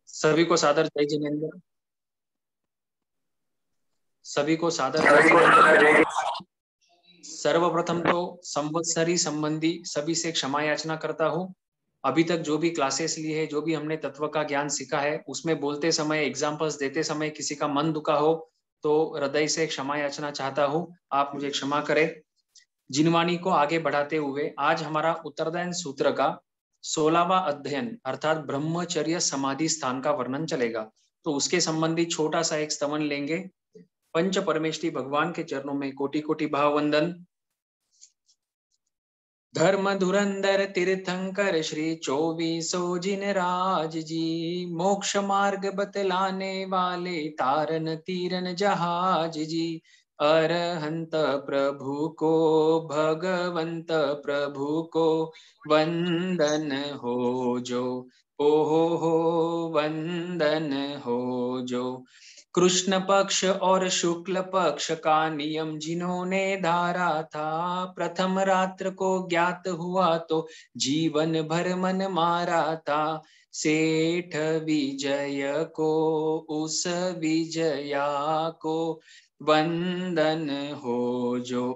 सभी को सादर जय जिनेन्द्र। सभी को सादर जय जिनेन्द्र। सर्वप्रथम तो संवत्सरी संबंधी सभी से क्षमा याचना करता हूँ। अभी तक जो भी क्लासेस ली है, जो भी हमने तत्व का ज्ञान सीखा है, उसमें बोलते समय, एग्जाम्पल्स देते समय किसी का मन दुखा हो तो हृदय से क्षमा याचना चाहता हूँ, आप मुझे क्षमा करें। जिनवाणी को आगे बढ़ाते हुए आज हमारा उत्तरदायन सूत्र का 16वां अध्ययन अर्थात ब्रह्मचर्य समाधि स्थान का वर्णन चलेगा। तो उसके संबंधी छोटा सा एक स्तवन लेंगे। पंच परमेष्ठी भगवान के चरणों में कोटि कोटि भाव वंदन। धर्म धुरंधर तीर्थंकर श्री 24 जिनराज जी, मोक्ष मार्ग बतलाने वाले तारन तीरन जहाज जी, अरहंत प्रभु को भगवंत प्रभु को वंदन हो जो, हो वंदन हो जो। कृष्ण पक्ष और शुक्ल पक्ष का नियम जिन्होंने धारा था, प्रथम रात्र को ज्ञात हुआ तो जीवन भर मन मारा था। सेठ विजय को उस विजया को वंदन हो जो,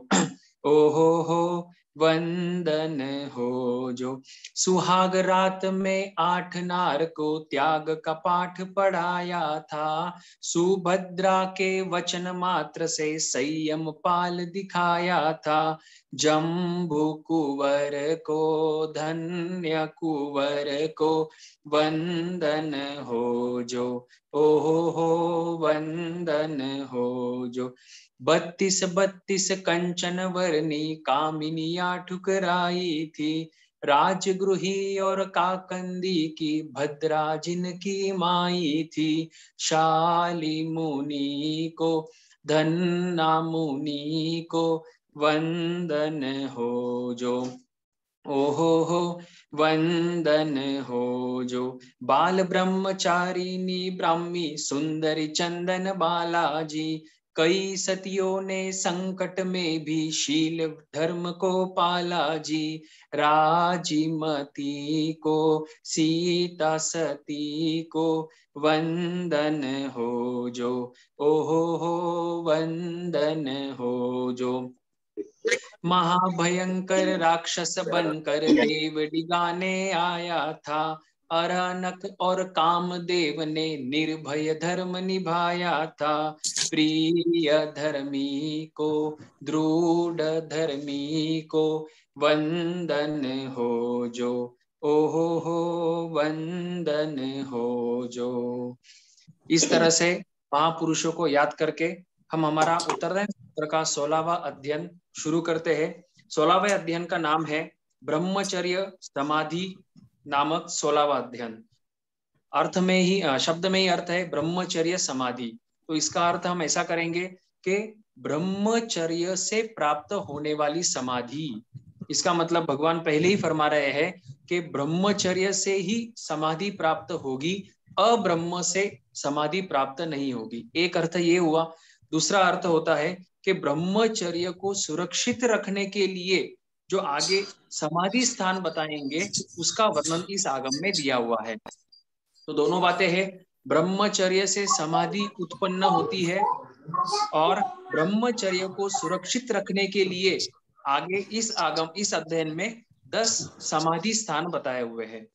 ओहो हो वंदन हो जो। सुहाग रात में 8 नार को त्याग का पाठ पढ़ाया था, सुभद्रा के वचन मात्र से संयम पाल दिखाया था। जम्बू कुंवर को धन्य कुंवर को वंदन हो जो, हो वंदन हो जो। 32 कंचन वर्णी कामिनिया ठुकराई थी, राजगृही और काकंदी की भद्रा जिनकी माई थी। शाली मुनि को धन्ना मुनि को वंदन हो जो, ओहो वंदन हो जो। बाल ब्रह्मचारिणी ब्राह्मी सुंदरी चंदन बालाजी, कई सतियों ने संकट में भी शील धर्म को पाला जी। राजीमती को सीता सती को वंदन हो जो, ओहो वंदन हो जो। महाभयंकर राक्षस बनकर देव डिगाने आया था, अरानक और कामदेव ने निर्भय धर्म निभाया था। प्रिय धर्मी को दृढ़ धर्मी को वंदन हो जो, ओहो वंदन हो जो। इस तरह से महापुरुषों को याद करके हम हमारा उत्तरदायन सूत्र का 16वां अध्ययन शुरू करते हैं। 16वें अध्ययन का नाम है ब्रह्मचर्य समाधि नामक 16वां अध्ययन। अर्थ में ही शब्द में ही अर्थ है ब्रह्मचर्य समाधि। तो इसका अर्थ हम ऐसा करेंगे कि ब्रह्मचर्य से प्राप्त होने वाली समाधि। इसका मतलब भगवान पहले ही फरमा रहे हैं कि ब्रह्मचर्य से ही समाधि प्राप्त होगी, अब्रह्म से समाधि प्राप्त नहीं होगी। एक अर्थ ये हुआ। दूसरा अर्थ होता है कि ब्रह्मचर्य को सुरक्षित रखने के लिए जो आगे समाधि स्थान बताएंगे उसका वर्णन इस आगम में दिया हुआ है। तो दोनों बातें हैं, ब्रह्मचर्य से समाधि उत्पन्न होती है और ब्रह्मचर्य को सुरक्षित रखने के लिए आगे इस अध्ययन में 10 समाधि स्थान बताए हुए हैं।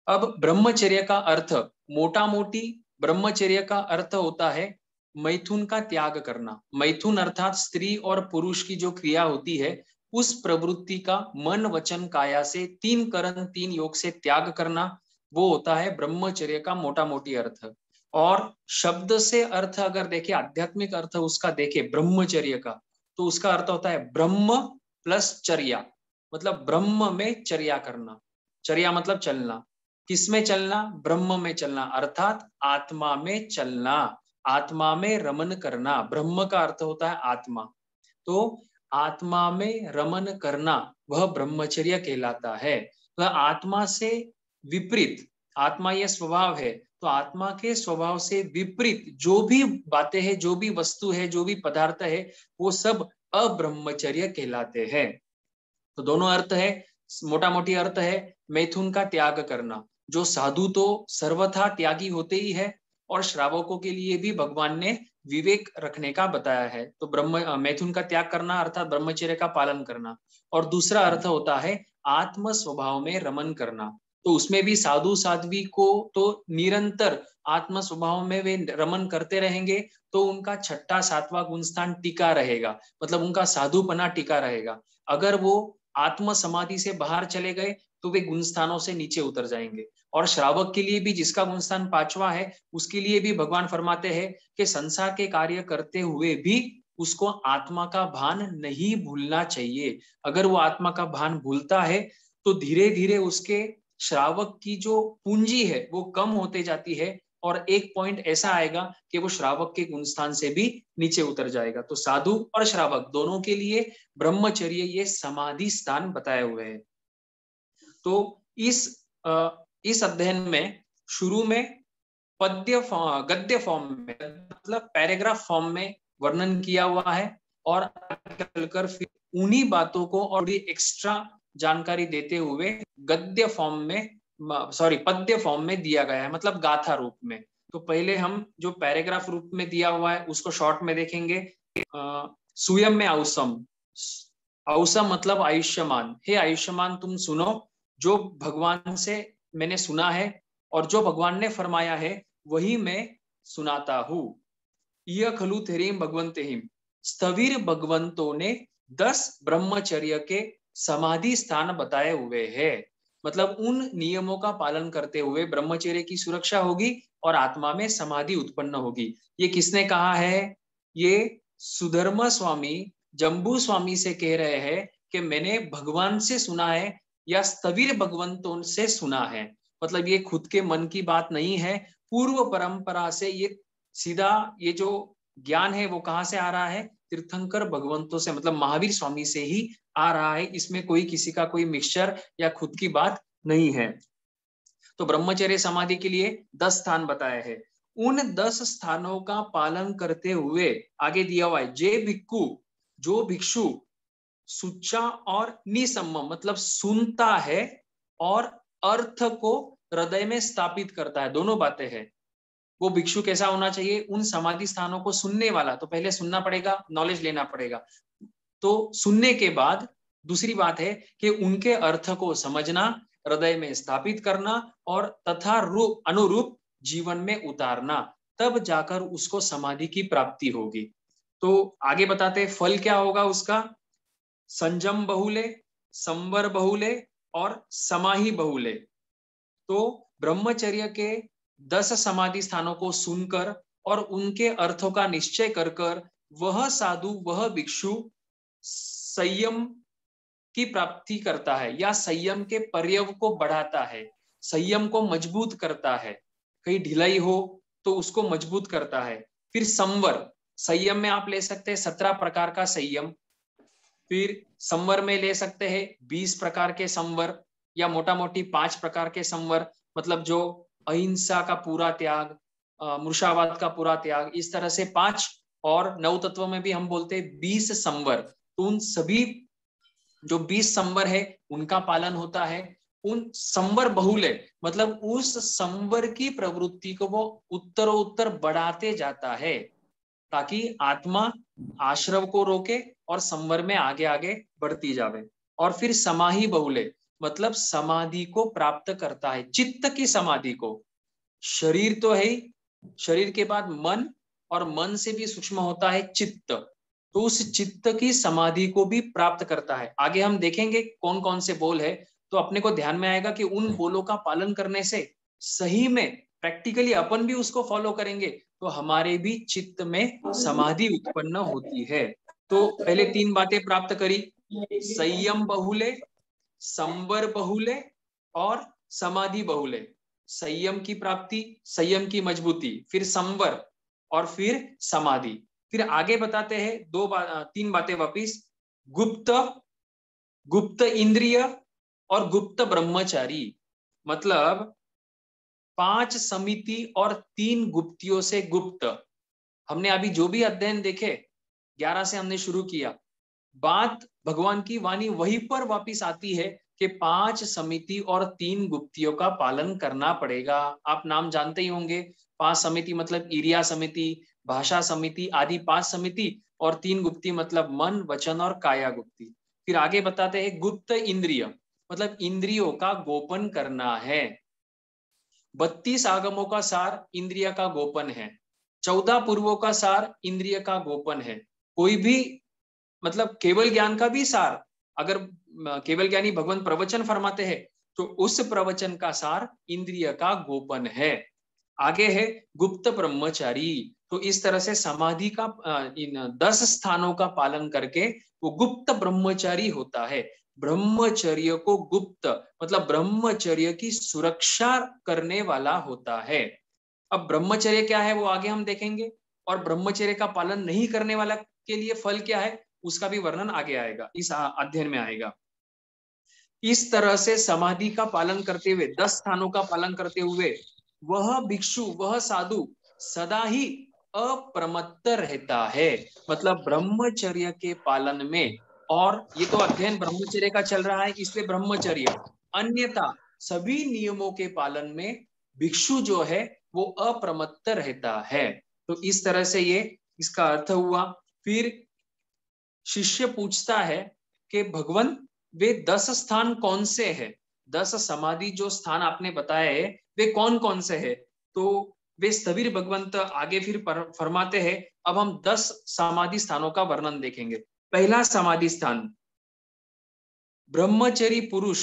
अब ब्रह्मचर्य का अर्थ मोटा मोटी ब्रह्मचर्य का अर्थ होता है मैथुन का त्याग करना। मैथुन अर्थात स्त्री और पुरुष की जो क्रिया होती है उस प्रवृत्ति का मन वचन काया से 3 करण 3 योग से त्याग करना, वो होता है ब्रह्मचर्य का मोटा मोटी अर्थ। और शब्द से अर्थ अगर देखें, आध्यात्मिक अर्थ उसका देखें ब्रह्मचर्य का, तो उसका अर्थ होता है ब्रह्म प्लस चर्या, मतलब ब्रह्म में चर्या करना। चर्या मतलब चलना। किसमें चलना? ब्रह्म में चलना, अर्थात आत्मा में चलना, आत्मा में रमन करना। ब्रह्म का अर्थ होता है आत्मा, तो आत्मा में रमन करना वह ब्रह्मचर्य कहलाता है। वह आत्मा से विपरीत, आत्मा यह स्वभाव है, तो आत्मा के स्वभाव से विपरीत जो भी बातें हैं, जो भी वस्तु है, जो भी पदार्थ है, वो सब अब्रह्मचर्य कहलाते हैं। तो दोनों अर्थ है, मोटा मोटी अर्थ है मैथुन का त्याग करना। जो साधु तो सर्वथा त्यागी होते ही है, और श्रावकों के लिए भी भगवान ने विवेक रखने का बताया है। तो मैथुन का त्याग करना अर्थात ब्रह्मचर्य का पालन करना, और दूसरा अर्थ होता है आत्म स्वभाव में रमन करना। तो उसमें भी साधु साध्वी को तो निरंतर आत्म स्वभाव में वे रमन करते रहेंगे, तो उनका छठा सातवां गुण स्थान टिका रहेगा, मतलब उनका साधुपना टिका रहेगा। अगर वो आत्म समाधि से बाहर चले गए तो वे गुण स्थानों से नीचे उतर जाएंगे। और श्रावक के लिए भी, जिसका गुण स्थान 5वां है, उसके लिए भी भगवान फरमाते हैं कि संसार के कार्य करते हुए भी उसको आत्मा का भान नहीं भूलना चाहिए। अगर वो आत्मा का भान भूलता है तो धीरे धीरे उसके श्रावक की जो पूंजी है वो कम होते जाती है, और एक पॉइंट ऐसा आएगा कि वो श्रावक के गुण स्थान से भी नीचे उतर जाएगा। तो साधु और श्रावक दोनों के लिए ब्रह्मचर्य ये समाधि स्थान बताए हुए हैं। तो इस अध्ययन में शुरू में गद्य फॉर्म में, मतलब पैराग्राफ फॉर्म में वर्णन किया हुआ है, और चलकर फिर उन्हीं बातों को और भी एक्स्ट्रा जानकारी देते हुए गद्य फॉर्म में, पद्य फॉर्म में दिया गया है, मतलब गाथा रूप में। तो पहले हम जो पैराग्राफ रूप में दिया हुआ है उसको शॉर्ट में देखेंगे। सुयम में औसम, औसम मतलब आयुष्यमान। हे आयुष्यमान तुम सुनो, जो भगवान से मैंने सुना है और जो भगवान ने फरमाया है वही मैं सुनाता हूँ। यह खलु थेरीम भगवंते हिम, स्थविर भगवंतों ने 10 ब्रह्मचर्य के समाधि स्थान बताए हुए हैं। मतलब उन नियमों का पालन करते हुए ब्रह्मचर्य की सुरक्षा होगी और आत्मा में समाधि उत्पन्न होगी। ये किसने कहा है? ये सुधर्म स्वामी जम्बू स्वामी से कह रहे हैं कि मैंने भगवान से सुना है या स्थविर भगवंतों से सुना है। मतलब ये खुद के मन की बात नहीं है, पूर्व परंपरा से ये सीधा ये जो ज्ञान है वो कहाँ से आ रहा है? तीर्थंकर भगवंतों से, मतलब महावीर स्वामी से ही आ रहा है। इसमें कोई किसी का कोई मिक्सचर या खुद की बात नहीं है। तो ब्रह्मचर्य समाधि के लिए 10 स्थान बताए हैं। उन 10 स्थानों का पालन करते हुए आगे दिया हुआ है, जे भिक्खु, जो भिक्षु सुच्चा और निसम्मम, मतलब सुनता है और अर्थ को हृदय में स्थापित करता है, दोनों बातें हैं। वो भिक्षु कैसा होना चाहिए? उन समाधि स्थानों को सुनने वाला। तो पहले सुनना पड़ेगा, नॉलेज लेना पड़ेगा। तो सुनने के बाद दूसरी बात है कि उनके अर्थ को समझना, हृदय में स्थापित करना और तथा रूप अनुरूप जीवन में उतारना, तब जाकर उसको समाधि की प्राप्ति होगी। तो आगे बताते हैं फल क्या होगा उसका। संजम बहुले, संवर बहुले और समाहि बहुले। तो ब्रह्मचर्य के 10 समाधि स्थानों को सुनकर और उनके अर्थों का निश्चय कर कर वह साधु, वह भिक्षु संयम की प्राप्ति करता है या संयम के पर्यव को बढ़ाता है, संयम को मजबूत करता है। कहीं ढिलाई हो तो उसको मजबूत करता है। फिर संवर, संयम में आप ले सकते हैं 17 प्रकार का संयम। फिर संवर में ले सकते हैं 20 प्रकार के संवर, या मोटा मोटी 5 प्रकार के संवर, मतलब जो अहिंसा का पूरा त्याग, मूर्छावाद का पूरा त्याग, इस तरह से 5। और नव तत्व में भी हम बोलते हैं 20 संवर। तो उन सभी जो 20 संवर है उनका पालन होता है। उन संवर बहुल है, मतलब उस संवर की प्रवृत्ति को वो उत्तरोत्तर बढ़ाते जाता है, ताकि आत्मा आश्रव को रोके और संवर में आगे आगे बढ़ती जावे। और फिर समाहि बहुले, मतलब समाधि को प्राप्त करता है, चित्त की समाधि को। शरीर तो है ही, शरीर के बाद मन, और मन से भी सूक्ष्म होता है चित्त। तो उस चित्त की समाधि को भी प्राप्त करता है। आगे हम देखेंगे कौन कौन से बोल है, तो अपने को ध्यान में आएगा कि उन बोलों का पालन करने से सही में प्रैक्टिकली अपन भी उसको फॉलो करेंगे तो हमारे भी चित्त में समाधि उत्पन्न होती है। तो पहले 3 बातें प्राप्त करी, संयम बहुले, संवर बहुले और समाधि बहुले। संयम की प्राप्ति, संयम की मजबूती, फिर संवर और फिर समाधि। फिर आगे बताते हैं 3 बातें वापिस, गुप्त, गुप्त इंद्रिय और गुप्त ब्रह्मचारी। मतलब 5 समिति और 3 गुप्तियों से गुप्त। हमने अभी जो भी अध्ययन देखे 11 से हमने शुरू किया, बात भगवान की वाणी वहीं पर वापिस आती है कि 5 समिति और 3 गुप्तियों का पालन करना पड़ेगा। आप नाम जानते ही होंगे। 5 समिति मतलब इरिया समिति, भाषा समिति आदि 5 समिति, और 3 गुप्ती मतलब मन, वचन और काया गुप्ती। फिर आगे बताते हैं गुप्त इंद्रिय मतलब इंद्रियों का गोपन करना है। 32 आगमों का सार इंद्रिय का गोपन है। 14 पूर्वों का सार इंद्रिय का गोपन है। कोई भी मतलब केवल ज्ञान का भी सार, अगर केवल ज्ञानी भगवान प्रवचन फरमाते हैं तो उस प्रवचन का सार इंद्रिय का गोपन है। आगे है गुप्त ब्रह्मचारी। तो इस तरह से समाधि का इन 10 स्थानों का पालन करके वो गुप्त ब्रह्मचारी होता है। ब्रह्मचर्य को गुप्त मतलब ब्रह्मचर्य की सुरक्षा करने वाला होता है। अब ब्रह्मचर्य क्या है वो आगे हम देखेंगे, और ब्रह्मचर्य का पालन नहीं करने वाला के लिए फल क्या है उसका भी वर्णन आगे आएगा, इस अध्ययन में आएगा। इस तरह से समाधि का पालन करते हुए 10 स्थानों का पालन करते हुए वह भिक्षु वह साधु सदा ही अप्रमत्त रहता है। मतलब ब्रह्मचर्य के पालन में, और ये तो अध्ययन ब्रह्मचर्य का चल रहा है इसलिए ब्रह्मचर्य, अन्यथा सभी नियमों के पालन में भिक्षु जो है वो अप्रमत्त रहता है। तो इस तरह से ये इसका अर्थ हुआ। फिर शिष्य पूछता है कि भगवान वे 10 स्थान कौन से हैं? 10 समाधि जो स्थान आपने बताए है वे कौन कौन से हैं? तो वे स्थविर भगवंत आगे फिर फरमाते हैं। अब हम 10 समाधि स्थानों का वर्णन देखेंगे। पहला समाधि स्थान, ब्रह्मचरी पुरुष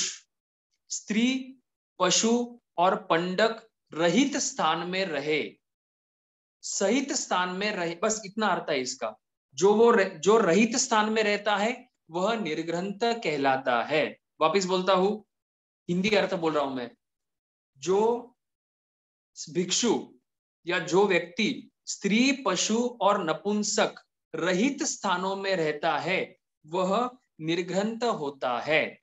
स्त्री पशु और पंडक रहित स्थान में रहे, सहित स्थान में रहे, बस इतना अर्थ है इसका। जो रहित स्थान में रहता है वह निर्ग्रंथ कहलाता है। वापिस बोलता हूं, हिंदी अर्थ बोल रहा हूं मैं। जो भिक्षु या जो व्यक्ति स्त्री पशु और नपुंसक रहित स्थानों में रहता है वह निर्ग्रंथ होता है।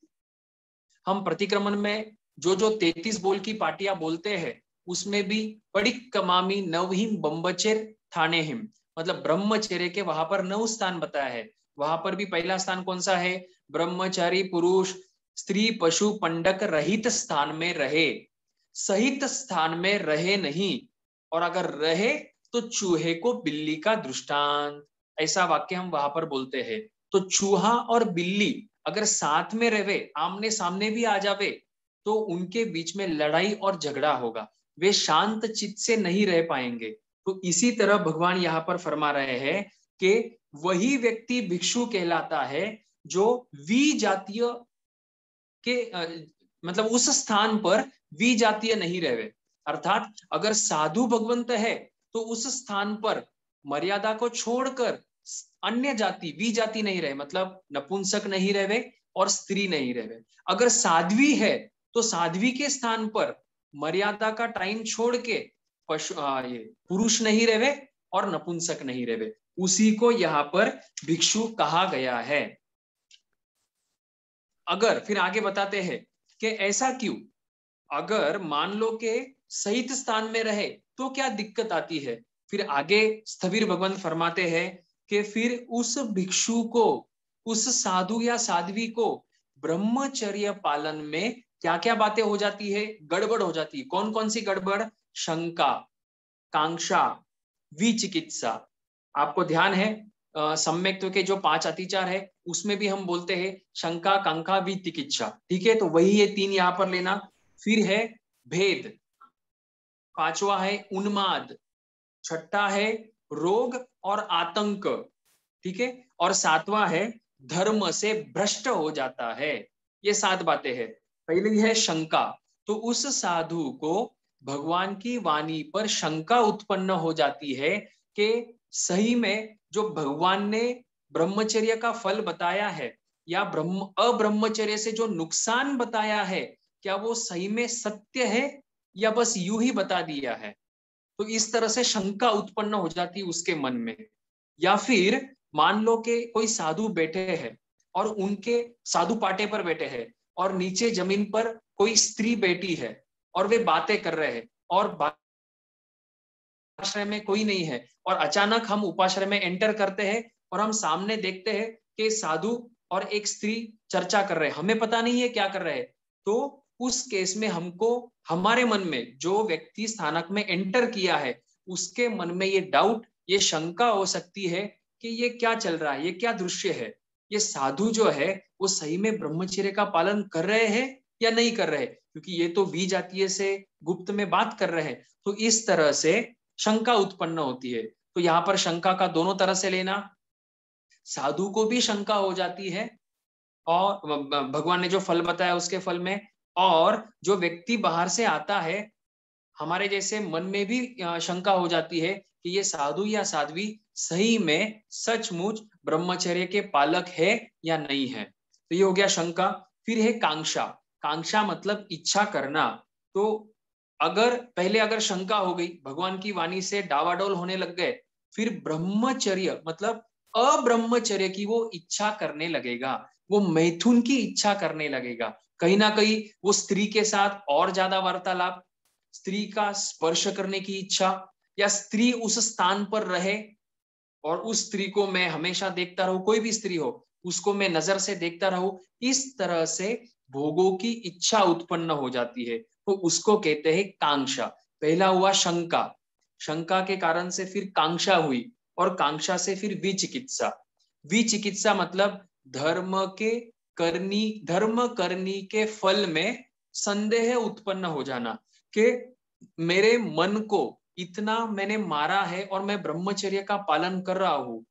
हम प्रतिक्रमण में जो 33 बोल की पाटियां बोलते हैं उसमें भी पड़िक कमामी नवहिम बम्बचेर थाने हिम मतलब ब्रह्मचर्य के वहां पर 9 स्थान बताया है। वहां पर भी पहला स्थान कौन सा है? ब्रह्मचारी पुरुष स्त्री पशु पंडक रहित स्थान में रहे, सहित स्थान में रहे नहीं, और अगर रहे तो चूहे को बिल्ली का दृष्टांत, ऐसा वाक्य हम वहां पर बोलते हैं। तो चूहा और बिल्ली अगर साथ में रहे, आमने सामने भी आ जावे, तो उनके बीच में लड़ाई और झगड़ा होगा, वे शांत चित्त से नहीं रह पाएंगे। तो इसी तरह भगवान यहाँ पर फरमा रहे हैं कि वही व्यक्ति भिक्षु कहलाता है जो विजातीय के मतलब उस स्थान पर विजातीय नहीं रहे। अर्थात अगर साधु भगवंत है तो उस स्थान पर मर्यादा को छोड़कर अन्य जाति विजाति नहीं रहे, मतलब नपुंसक नहीं रहे और स्त्री नहीं रहे। अगर साध्वी है तो साध्वी के स्थान पर मर्यादा का टाइम छोड़ के ये पुरुष नहीं रहे और नपुंसक नहीं रहे, उसी को यहाँ पर भिक्षु कहा गया है। अगर फिर आगे बताते हैं कि ऐसा क्यों, अगर मान लो के सहित स्थान में रहे तो क्या दिक्कत आती है। फिर आगे स्थविर भगवान फरमाते हैं कि फिर उस भिक्षु को, उस साधु या साध्वी को ब्रह्मचर्य पालन में क्या क्या बातें हो जाती है, गड़बड़ हो जाती है। कौन कौन सी गड़बड़? शंका, कांक्षा, विचिकित्सा। आपको ध्यान है सम्यक्त्व के जो 5 अतिचार है उसमें भी हम बोलते हैं शंका कांक्षा विचिकित्सा, ठीक है। तो वही ये 3 यहाँ पर लेना। फिर है भेद, 5वां है उन्माद, 6ठा है रोग और आतंक, ठीक है, और 7वां है धर्म से भ्रष्ट हो जाता है। ये 7 बातें हैं। पहली है शंका, तो उस साधु को भगवान की वाणी पर शंका उत्पन्न हो जाती है कि सही में जो भगवान ने ब्रह्मचर्य का फल बताया है या अब्रह्मचर्य से जो नुकसान बताया है, क्या वो सही में सत्य है या बस यूं ही बता दिया है। तो इस तरह से शंका उत्पन्न हो जाती है उसके मन में। या फिर मान लो कि कोई साधु बैठे हैं और उनके साधु पाटे पर बैठे हैं और नीचे जमीन पर कोई स्त्री बैठी है और वे बातें कर रहे हैं और उपाश्रय में कोई नहीं है, और अचानक हम उपाश्रय में एंटर करते हैं और हम सामने देखते हैं कि साधु और एक स्त्री चर्चा कर रहे हैं, हमें पता नहीं है क्या कर रहे हैं, तो उस केस में हमको हमारे मन में जो व्यक्ति स्थानक में एंटर किया है उसके मन में ये डाउट, ये शंका हो सकती है कि ये क्या चल रहा है, ये क्या दृश्य है, ये साधु जो है वो सही में ब्रह्मचर्य का पालन कर रहे हैं या नहीं कर रहे, क्योंकि ये तो विजातीय से गुप्त में बात कर रहे हैं। तो इस तरह से शंका उत्पन्न होती है। तो यहाँ पर शंका का दोनों तरह से लेना, साधु को भी शंका हो जाती है और भगवान ने जो फल बताया उसके फल में, और जो व्यक्ति बाहर से आता है हमारे जैसे मन में भी शंका हो जाती है कि ये साधु या साध्वी सही में सचमुच ब्रह्मचर्य के पालक है या नहीं है। तो ये हो गया शंका। फिर है कांक्षा। कांक्षा मतलब इच्छा करना। तो अगर शंका हो गई, भगवान की वाणी से डावाडोल होने लग गए, फिर ब्रह्मचर्य मतलब अब्रह्मचर्य की वो इच्छा करने लगेगा, वो मैथुन की इच्छा करने लगेगा। कहीं ना कहीं वो स्त्री के साथ और ज्यादा वार्तालाप, स्त्री का स्पर्श करने की इच्छा, या स्त्री उस स्थान पर रहे और उस स्त्री को मैं हमेशा देखता रहूं, कोई भी स्त्री हो उसको मैं नजर से देखता रहूं, इस तरह से भोगों की इच्छा उत्पन्न हो जाती है। तो उसको कहते हैं कांक्षा। पहला हुआ शंका, शंका के कारण से फिर कांक्षा हुई, और कांक्षा से फिर विचिकित्सा। विचिकित्सा मतलब धर्म करनी के फल में संदेह उत्पन्न हो जाना, कि मेरे मन को इतना मैंने मारा है और मैं ब्रह्मचर्य का पालन कर रहा हूं,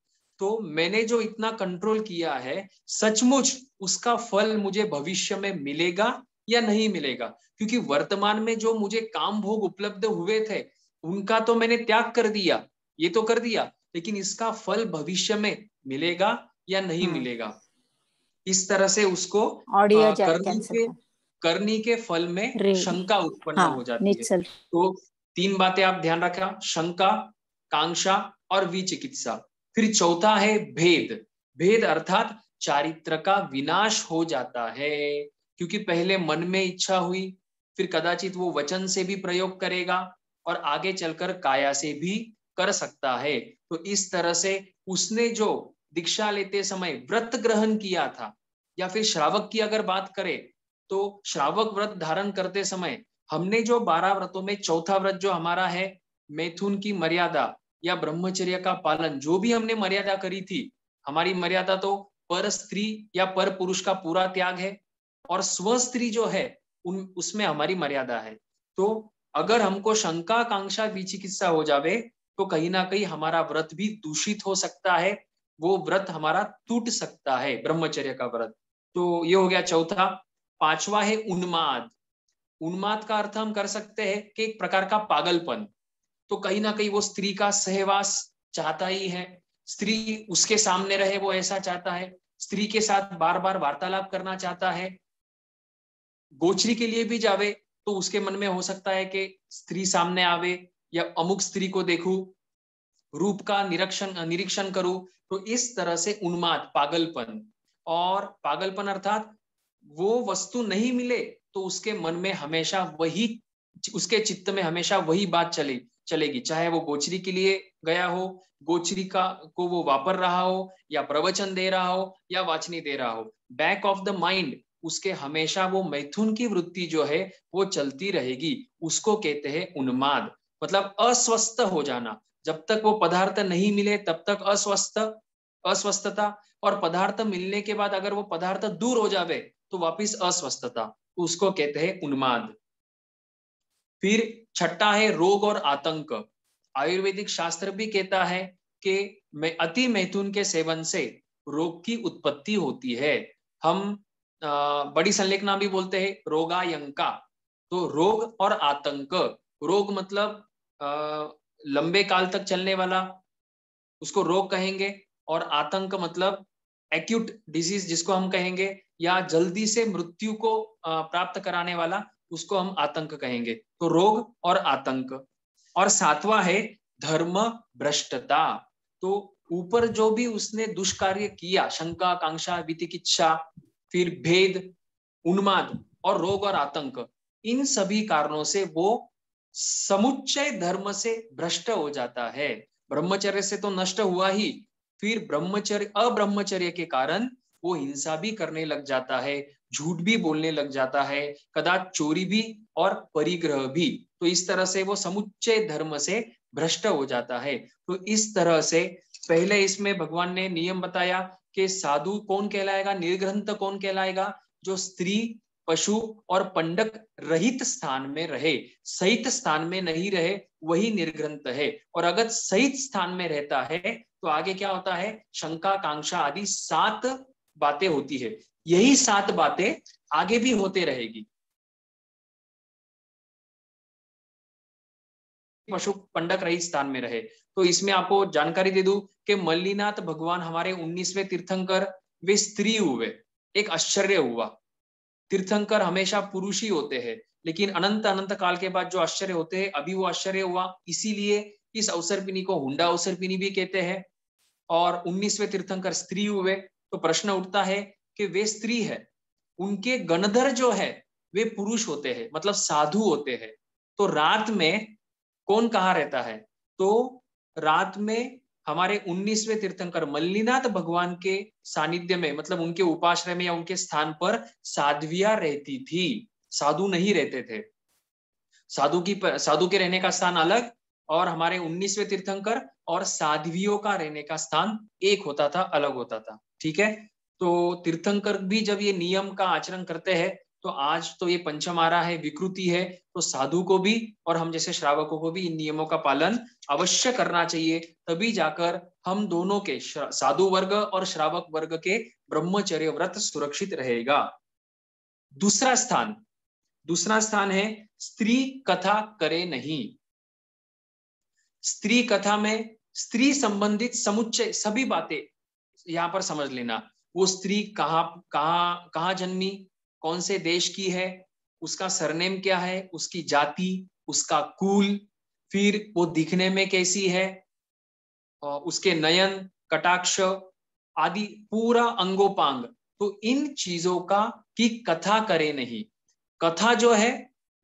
तो मैंने जो इतना कंट्रोल किया है सचमुच उसका फल मुझे भविष्य में मिलेगा या नहीं मिलेगा, क्योंकि वर्तमान में जो मुझे काम भोग उपलब्ध हुए थे उनका तो मैंने त्याग कर दिया, ये तो कर दिया, लेकिन इसका फल भविष्य में मिलेगा या नहीं मिलेगा। इस तरह से उसको ऑडियो करनी करनी के फल में शंका उत्पन्न हो जाती है। तो तीन बातें आप ध्यान रखा, शंका, कांक्षा और विचिकित्सा। फिर चौथा है भेद। भेद अर्थात चारित्र का विनाश हो जाता है, क्योंकि पहले मन में इच्छा हुई, फिर कदाचित वो वचन से भी प्रयोग करेगा और आगे चलकर काया से भी कर सकता है। तो इस तरह से उसने जो दीक्षा लेते समय व्रत ग्रहण किया था, या फिर श्रावक की अगर बात करें तो श्रावक व्रत धारण करते समय हमने जो 12 व्रतों में चौथा व्रत जो हमारा है मैथुन की मर्यादा या ब्रह्मचर्य का पालन, जो भी हमने मर्यादा करी थी, हमारी मर्यादा तो पर स्त्री या पर पुरुष का पूरा त्याग है, और स्व स्त्री जो है उसमें हमारी मर्यादा है। तो अगर हमको शंका कांक्षा विचिकित्सा हो जावे तो कहीं ना कहीं हमारा व्रत भी दूषित हो सकता है, वो व्रत हमारा टूट सकता है, ब्रह्मचर्य का व्रत। तो ये हो गया चौथा। पांचवा है उन्माद। उन्माद का अर्थ हम कर सकते हैं कि एक प्रकार का पागलपन। तो कहीं ना कहीं वो स्त्री का सहवास चाहता ही है, स्त्री उसके सामने रहे वो ऐसा चाहता है, स्त्री के साथ बार बार वार्तालाप करना चाहता है, गोचरी के लिए भी जावे तो उसके मन में हो सकता है कि स्त्री सामने आवे या अमुक स्त्री को देखूं, रूप का निरीक्षण करूं। तो इस तरह से उन्माद, पागलपन, और पागलपन अर्थात वो वस्तु नहीं मिले तो उसके मन में हमेशा वही, उसके चित्त में हमेशा वही बात चलेगी, चाहे वो गोचरी के लिए गया हो, गोचरी का को वो वापर रहा हो, या प्रवचन दे रहा हो, या वाचनी दे रहा हो, बैक ऑफ द माइंड उसके हमेशा वो मैथुन की वृत्ति जो है वो चलती रहेगी। उसको कहते हैं उन्माद, मतलब अस्वस्थ हो जाना। जब तक वो पदार्थ नहीं मिले तब तक अस्वस्थता, और पदार्थ मिलने के बाद अगर वो पदार्थ दूर हो जावे तो वापिस अस्वस्थता, तो उसको कहते हैं उन्माद। फिर छठा है रोग और आतंक। आयुर्वेदिक शास्त्र भी कहता है कि अति मैथुन के सेवन से रोग की उत्पत्ति होती है। हम बड़ी संलेखना भी बोलते हैं रोगायंका। तो रोग और आतंक, रोग मतलब लंबे काल तक चलने वाला, उसको रोग कहेंगे, और आतंक मतलब एक्यूट डिजीज जिसको हम कहेंगे, या जल्दी से मृत्यु को प्राप्त कराने वाला, उसको हम आतंक कहेंगे। तो रोग और आतंक। और सातवां है धर्म भ्रष्टता। तो ऊपर जो भी उसने दुष्कार्य किया, शंका कांक्षा वितिकिच्छा, फिर भेद, उन्माद और रोग और आतंक, इन सभी कारणों से वो समुच्चय धर्म से भ्रष्ट हो जाता है। ब्रह्मचर्य से तो नष्ट हुआ ही, फिर ब्रह्मचर्य अब्रह्मचर्य के कारण वो हिंसा भी करने लग जाता है, झूठ भी बोलने लग जाता है, कदाच चोरी भी और परिग्रह भी। तो इस तरह से वो समुच्चय धर्म से भ्रष्ट हो जाता है। तो इस तरह से पहले इसमें भगवान ने नियम बताया कि साधु कौन कहलाएगा, निर्ग्रंथ कौन कहलाएगा, जो स्त्री, पशु और पंडक रहित स्थान में रहे, सहित स्थान में नहीं रहे, वही निर्ग्रंथ है। और अगर सहित स्थान में रहता है तो आगे क्या होता है, शंका, कांक्षा आदि 7 बातें होती है। यही 7 बातें आगे भी होते रहेगी। पशु पंडक रहित स्थान में रहे। तो इसमें आपको जानकारी दे दूं कि मल्लीनाथ भगवान हमारे 19वें तीर्थंकर, वे स्त्री हुए। एक आश्चर्य हुआ, तीर्थंकर हमेशा पुरुष ही होते हैं, लेकिन अनंत अनंत काल के बाद जो आश्चर्य होते हैं, अभी वो आश्चर्य हुआ। इसीलिए इस अवसरपिनी को हुंडा अवसरपिनी भी कहते हैं। और 19वें तीर्थंकर स्त्री हुए। तो प्रश्न उठता है कि वे स्त्री है, उनके गणधर जो है वे पुरुष होते हैं, मतलब साधु होते हैं। तो रात में कौन कहाँ रहता है, तो रात में हमारे 19वें तीर्थंकर मल्लीनाथ भगवान के सानिध्य में, मतलब उनके उपाश्रय में या उनके स्थान पर साध्वियां रहती थी, साधु नहीं रहते थे। साधु के रहने का स्थान अलग, और हमारे 19वें तीर्थंकर और साध्वियों का रहने का स्थान एक होता था, अलग होता था। ठीक है। तो तीर्थंकर भी जब ये नियम का आचरण करते हैं, तो आज तो ये पंचम आ रहा है, विकृति है, तो साधु को भी और हम जैसे श्रावकों को भी इन नियमों का पालन अवश्य करना चाहिए। तभी जाकर हम दोनों के, साधु वर्ग और श्रावक वर्ग के ब्रह्मचर्य व्रत सुरक्षित रहेगा। दूसरा स्थान है स्त्री कथा करे नहीं। स्त्री कथा में स्त्री संबंधित समुच्चय सभी बातें यहां पर समझ लेना। वो स्त्री कहाँ जन्मी, कौन से देश की है, उसका सरनेम क्या है, उसकी जाति, उसका कुल, फिर वो दिखने में कैसी है, उसके नयन, कटाक्ष आदि पूरा अंगोपांग। तो इन चीजों की कथा करे नहीं। कथा जो है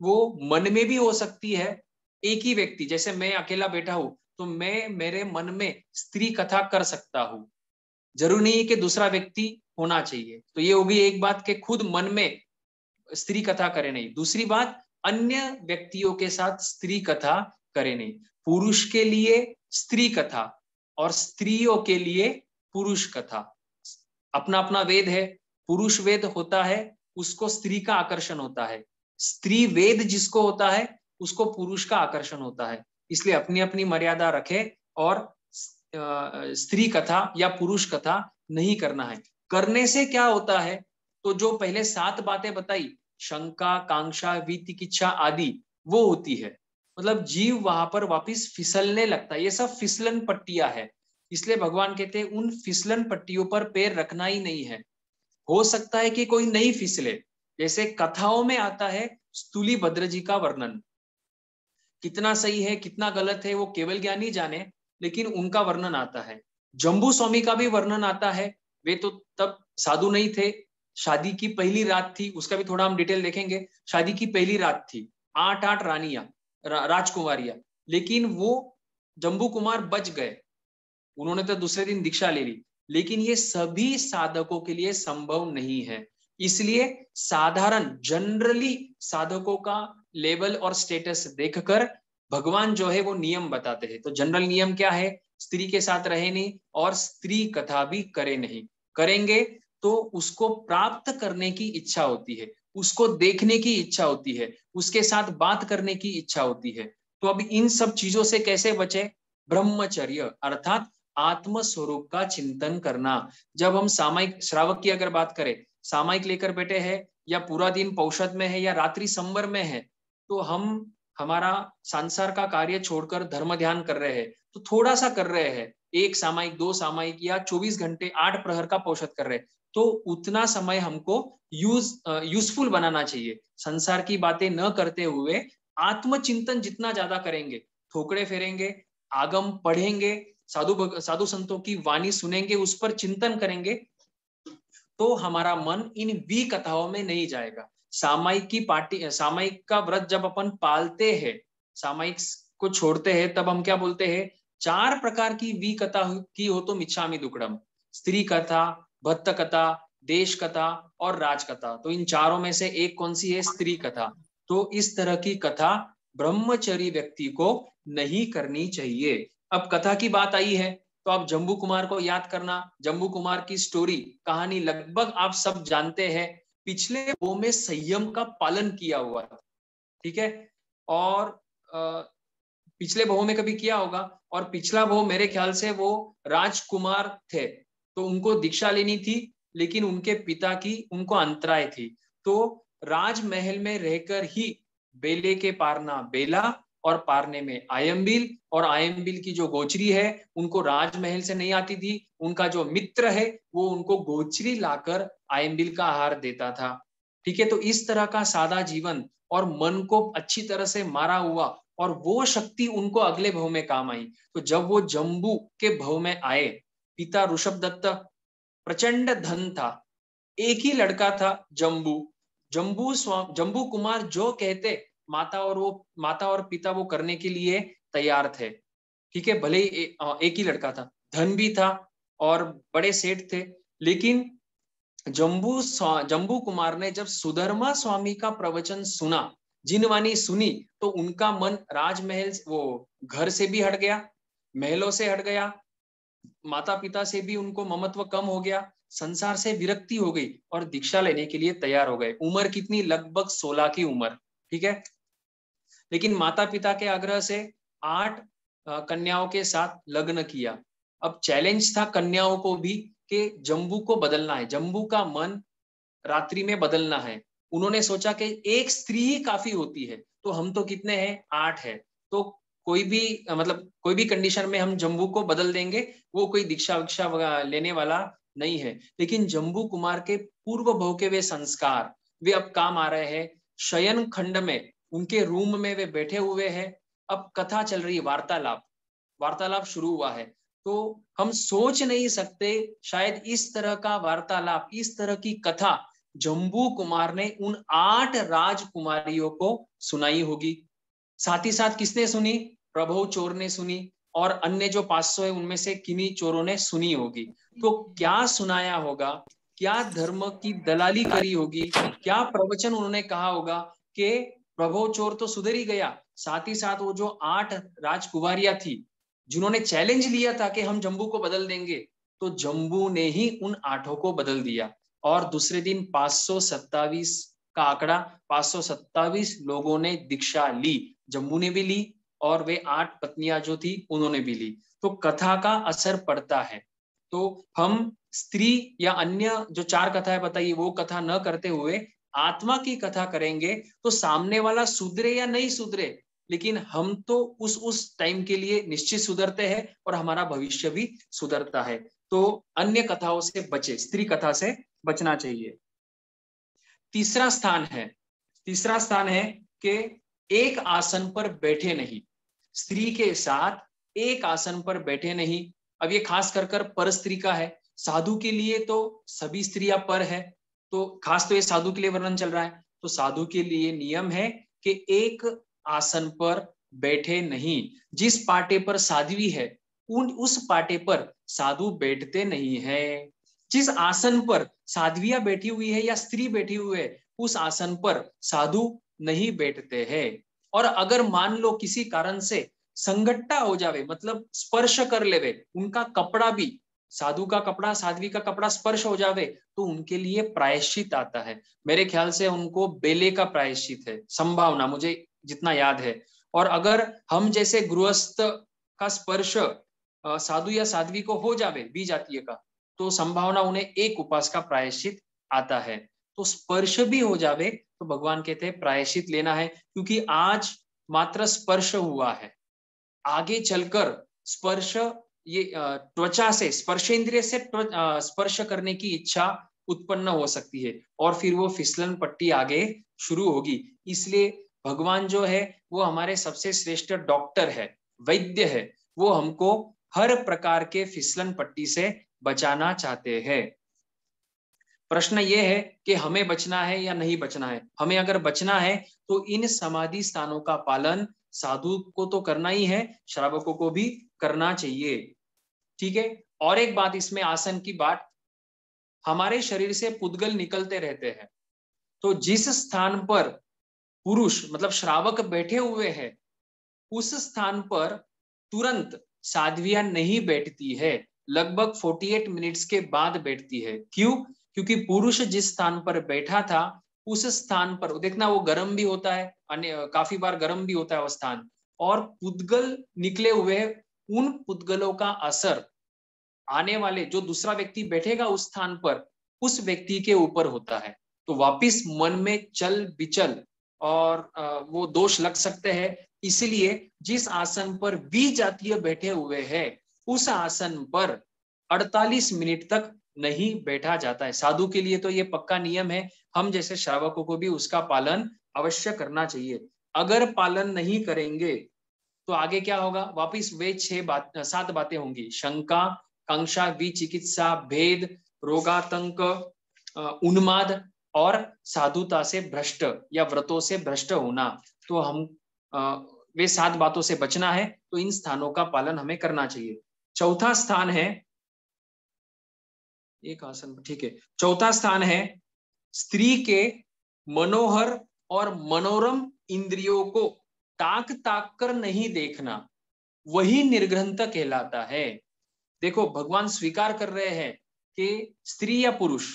वो मन में भी हो सकती है। एक ही व्यक्ति, जैसे मैं अकेला बैठा हूं, तो मैं मेरे मन में स्त्री कथा कर सकता हूं, जरूरी नहीं है कि दूसरा व्यक्ति होना चाहिए। तो ये होगी एक बात कि खुद मन में स्त्री कथा करे नहीं। दूसरी बात, अन्य व्यक्तियों के साथ स्त्री कथा करे नहीं। पुरुष के लिए स्त्री कथा और स्त्रियों के लिए पुरुष कथा, अपना अपना वेद है। पुरुष वेद होता है, उसको स्त्री का आकर्षण होता है। स्त्री वेद जिसको होता है, उसको पुरुष का आकर्षण होता है। इसलिए अपनी अपनी मर्यादा रखे और स्त्री कथा या पुरुष कथा नहीं करना है। करने से क्या होता है, तो जो पहले 7 बातें बताई, शंका, कांक्षा, वितिकिच्छा आदि, वो होती है। मतलब जीव वहां पर वापिस फिसलने लगता है। ये सब फिसलन पट्टियां है। इसलिए भगवान कहते हैं उन फिसलन पट्टियों पर पैर रखना ही नहीं है। हो सकता है कि कोई नहीं फिसले। जैसे कथाओं में आता है स्तुली भद्र जी का वर्णन, कितना सही है कितना गलत है वो केवल ज्ञानी जाने, लेकिन उनका वर्णन आता है। जम्बू स्वामी का भी वर्णन आता है। वे तो तब साधु नहीं थे, शादी की पहली रात थी, उसका भी थोड़ा हम डिटेल देखेंगे। शादी की पहली रात थी, 8 रानियां, राजकुमारियां, लेकिन वो जम्बू कुमार बच गए, उन्होंने तो दूसरे दिन दीक्षा ले ली। लेकिन ये सभी साधकों के लिए संभव नहीं है। इसलिए साधारण जनरली साधकों का लेवल और स्टेटस देखकर भगवान जो है वो नियम बताते हैं। तो जनरल नियम क्या है, स्त्री के साथ रहे नहीं और स्त्री कथा भी करे नहीं। करेंगे तो उसको प्राप्त करने की इच्छा होती है, उसको देखने की इच्छा होती है, उसके साथ बात करने की इच्छा होती है। तो अब इन सब चीजों से कैसे बचे, ब्रह्मचर्य अर्थात आत्म स्वरूप का चिंतन करना। जब हम सामायिक श्रावक की अगर बात करें, सामायिक लेकर बैठे हैं या पूरा दिन पौषध में है या रात्रि संवर में है, तो हम हमारा संसार का कार्य छोड़कर धर्म ध्यान कर रहे हैं। तो थोड़ा सा कर रहे हैं, 1 सामायिक 2 सामायिक या 24 घंटे 8 प्रहर का पौषध कर रहे हैं, तो उतना समय हमको यूजफुल बनाना चाहिए। संसार की बातें न करते हुए आत्मचिंतन जितना ज्यादा करेंगे, ठोकरे फेरेंगे, आगम पढ़ेंगे, साधु संतों की वाणी सुनेंगे, उस पर चिंतन करेंगे, तो हमारा मन इन वी कथाओं में नहीं जाएगा। सामायिक का व्रत जब अपन पालते हैं, सामायिक को छोड़ते हैं, तब हम क्या बोलते हैं, 4 प्रकार की वी कथा की हो तो मिच्छामि दुक्कडम, स्त्री कथा, भक्त कथा, देश कथा और राज कथा। तो इन चारों में से एक कौन सी है? स्त्री कथा। तो इस तरह की कथा ब्रह्मचरी व्यक्ति को नहीं करनी चाहिए। अब कथा की बात आई है तो आप जम्बू कुमार को याद करना। जम्बू कुमार की स्टोरी, कहानी लगभग आप सब जानते हैं। पिछले वो में संयम का पालन किया हुआ था, ठीक है। और पिछले भव में कभी किया होगा, और पिछला भव मेरे ख्याल से वो राजकुमार थे, तो उनको दीक्षा लेनी थी, लेकिन उनके पिता की उनको अंतराय थी। तो राजमहल में रहकर ही बेले के पारना बेला और पारने में आयम्बिल, और आयम्बिल की जो गोचरी है उनको राजमहल से नहीं आती थी, उनका जो मित्र है वो उनको गोचरी लाकर आयम्बिल का आहार देता था, ठीक है। तो इस तरह का सादा जीवन और मन को अच्छी तरह से मारा हुआ, और वो शक्ति उनको अगले भव में काम आई। तो जब वो जम्बू के भव में आए, पिता ऋषभ दत्त प्रचंड धन था, एक ही लड़का था जम्बू। जम्बू कुमार जो कहते माता और पिता वो करने के लिए तैयार थे, ठीक है। भले ही एक ही लड़का था, धन भी था और बड़े सेठ थे, लेकिन जम्बू कुमार ने जब सुधर्मा स्वामी का प्रवचन सुना, जिनवानी सुनी, तो उनका मन राजमहल वो घर से भी हट गया, महलों से हट गया, माता पिता से भी उनको ममत्व कम हो गया, संसार से विरक्ति हो गई और दीक्षा लेने के लिए तैयार हो गए। उम्र कितनी? लगभग 16 की उम्र, ठीक है। लेकिन माता पिता के आग्रह से 8 कन्याओं के साथ लग्न किया। अब चैलेंज था कन्याओं को भी कि जम्बू को बदलना है, जम्बू का मन रात्रि में बदलना है। उन्होंने सोचा कि एक स्त्री ही काफी होती है, तो हम तो कितने हैं? 8 है, तो कोई भी मतलब कोई भी कंडीशन में हम जम्बू को बदल देंगे, वो कोई दीक्षा विक्षा लेने वाला नहीं है। लेकिन जम्बू कुमार के पूर्व भव के वे संस्कार वे अब काम आ रहे हैं। शयन खंड में उनके रूम में वे बैठे हुए हैं, अब कथा चल रही है, वार्तालाप शुरू हुआ है। तो हम सोच नहीं सकते शायद इस तरह का वार्तालाप, इस तरह की कथा जम्बू कुमार ने उन 8 राजकुमारियों को सुनाई होगी। साथ ही साथ किसने सुनी? प्रभु चोर ने सुनी, और अन्य जो 500 है उनमें से किन्हीं चोरों ने सुनी होगी। तो क्या सुनाया होगा, क्या धर्म की दलाली करी होगी, क्या प्रवचन उन्होंने कहा होगा कि प्रभु चोर तो सुधर ही गया, साथ ही साथ वो जो 8 राजकुमारियां थी जिन्होंने चैलेंज लिया था कि हम जम्बू को बदल देंगे, तो जम्बू ने ही उन 8 को बदल दिया। और दूसरे दिन 527 का आंकड़ा, 527 लोगों ने दीक्षा ली, जम्बू ने भी ली और वे 8 पत्नियां जो थी उन्होंने भी ली। तो कथा का असर पड़ता है। तो हम स्त्री या अन्य जो 4 कथाएं बताइए वो कथा न करते हुए आत्मा की कथा करेंगे, तो सामने वाला सुधरे या नहीं सुधरे, लेकिन हम तो उस टाइम के लिए निश्चित सुधरते हैं और हमारा भविष्य भी सुधरता है। तो अन्य कथाओं से बचे, स्त्री कथा से बचना चाहिए। तीसरा स्थान है, तीसरा स्थान है कि एक आसन पर बैठे नहीं, स्त्री के साथ एक आसन पर बैठे नहीं। अब ये खास कर पर स्त्री का है, साधु के लिए तो सभी स्त्रियां पर है, तो खास तो ये साधु के लिए वर्णन चल रहा है। तो साधु के लिए नियम है कि एक आसन पर बैठे नहीं। जिस पाटे पर साध्वी है उस पाटे पर साधु बैठते नहीं है। जिस आसन पर साध्वियां बैठी हुई है या स्त्री बैठी हुई है उस आसन पर साधु नहीं बैठते हैं। और अगर मान लो किसी कारण से संगट्टा हो जावे, मतलब स्पर्श कर लेवे, उनका कपड़ा भी, साधु का कपड़ा साध्वी का कपड़ा स्पर्श हो जावे, तो उनके लिए प्रायश्चित आता है। मेरे ख्याल से उनको बेले का प्रायश्चित है, संभावना मुझे जितना याद है। और अगर हम जैसे गृहस्थ का स्पर्श साधु या साध्वी को हो जावे बी जातीय का, तो संभावना उन्हें एक उपास का प्रायश्चित आता है। तो स्पर्श भी हो जावे तो भगवान कहते हैं प्रायश्चित लेना है, क्योंकि आज मात्र स्पर्श हुआ है, आगे चलकर स्पर्श ये त्वचा से, स्पर्शेंद्रिय से स्पर्श करने की इच्छा उत्पन्न हो सकती है और फिर वो फिसलन पट्टी आगे शुरू होगी। इसलिए भगवान जो है वो हमारे सबसे श्रेष्ठ डॉक्टर है, वैद्य है, वो हमको हर प्रकार के फिसलन पट्टी से बचाना चाहते हैं। प्रश्न ये है कि हमें बचना है या नहीं बचना है। हमें अगर बचना है तो इन समाधि स्थानों का पालन साधु को तो करना ही है, श्रावकों को भी करना चाहिए, ठीक है। और एक बात इसमें आसन की बात, हमारे शरीर से पुद्गल निकलते रहते हैं। तो जिस स्थान पर पुरुष मतलब श्रावक बैठे हुए हैं, उस स्थान पर तुरंत साध्वियां नहीं बैठती है, लगभग 48 मिनट्स के बाद बैठती है। क्यों? क्योंकि पुरुष जिस स्थान पर बैठा था उस स्थान पर देखना वो गर्म भी होता है, अन्य काफी बार गर्म भी होता है वो स्थान, और पुद्गल निकले हुए, उन पुद्गलों का असर आने वाले जो दूसरा व्यक्ति बैठेगा उस स्थान पर, उस व्यक्ति के ऊपर होता है। तो वापिस मन में चल बिचल और वो दोष लग सकते हैं। इसलिए जिस आसन पर विजातीय बैठे हुए हैं उस आसन पर 48 मिनट तक नहीं बैठा जाता है। साधु के लिए तो ये पक्का नियम है, हम जैसे श्रावकों को भी उसका पालन अवश्य करना चाहिए। अगर पालन नहीं करेंगे तो आगे क्या होगा? वापिस वे 7 बातें होंगी: शंका, कांक्षा, विचिकित्सा, भेद, रोगातंक, उन्माद और साधुता से भ्रष्ट या व्रतों से भ्रष्ट होना। तो हम वे 7 बातों से बचना है, तो इन स्थानों का पालन हमें करना चाहिए। चौथा स्थान है, एक आसन, ठीक है, चौथा स्थान है स्त्री के मनोहर और मनोरम इंद्रियों को ताक ताक कर नहीं देखना, वही निर्ग्रंथ कहलाता है। देखो, भगवान स्वीकार कर रहे हैं कि स्त्री या पुरुष,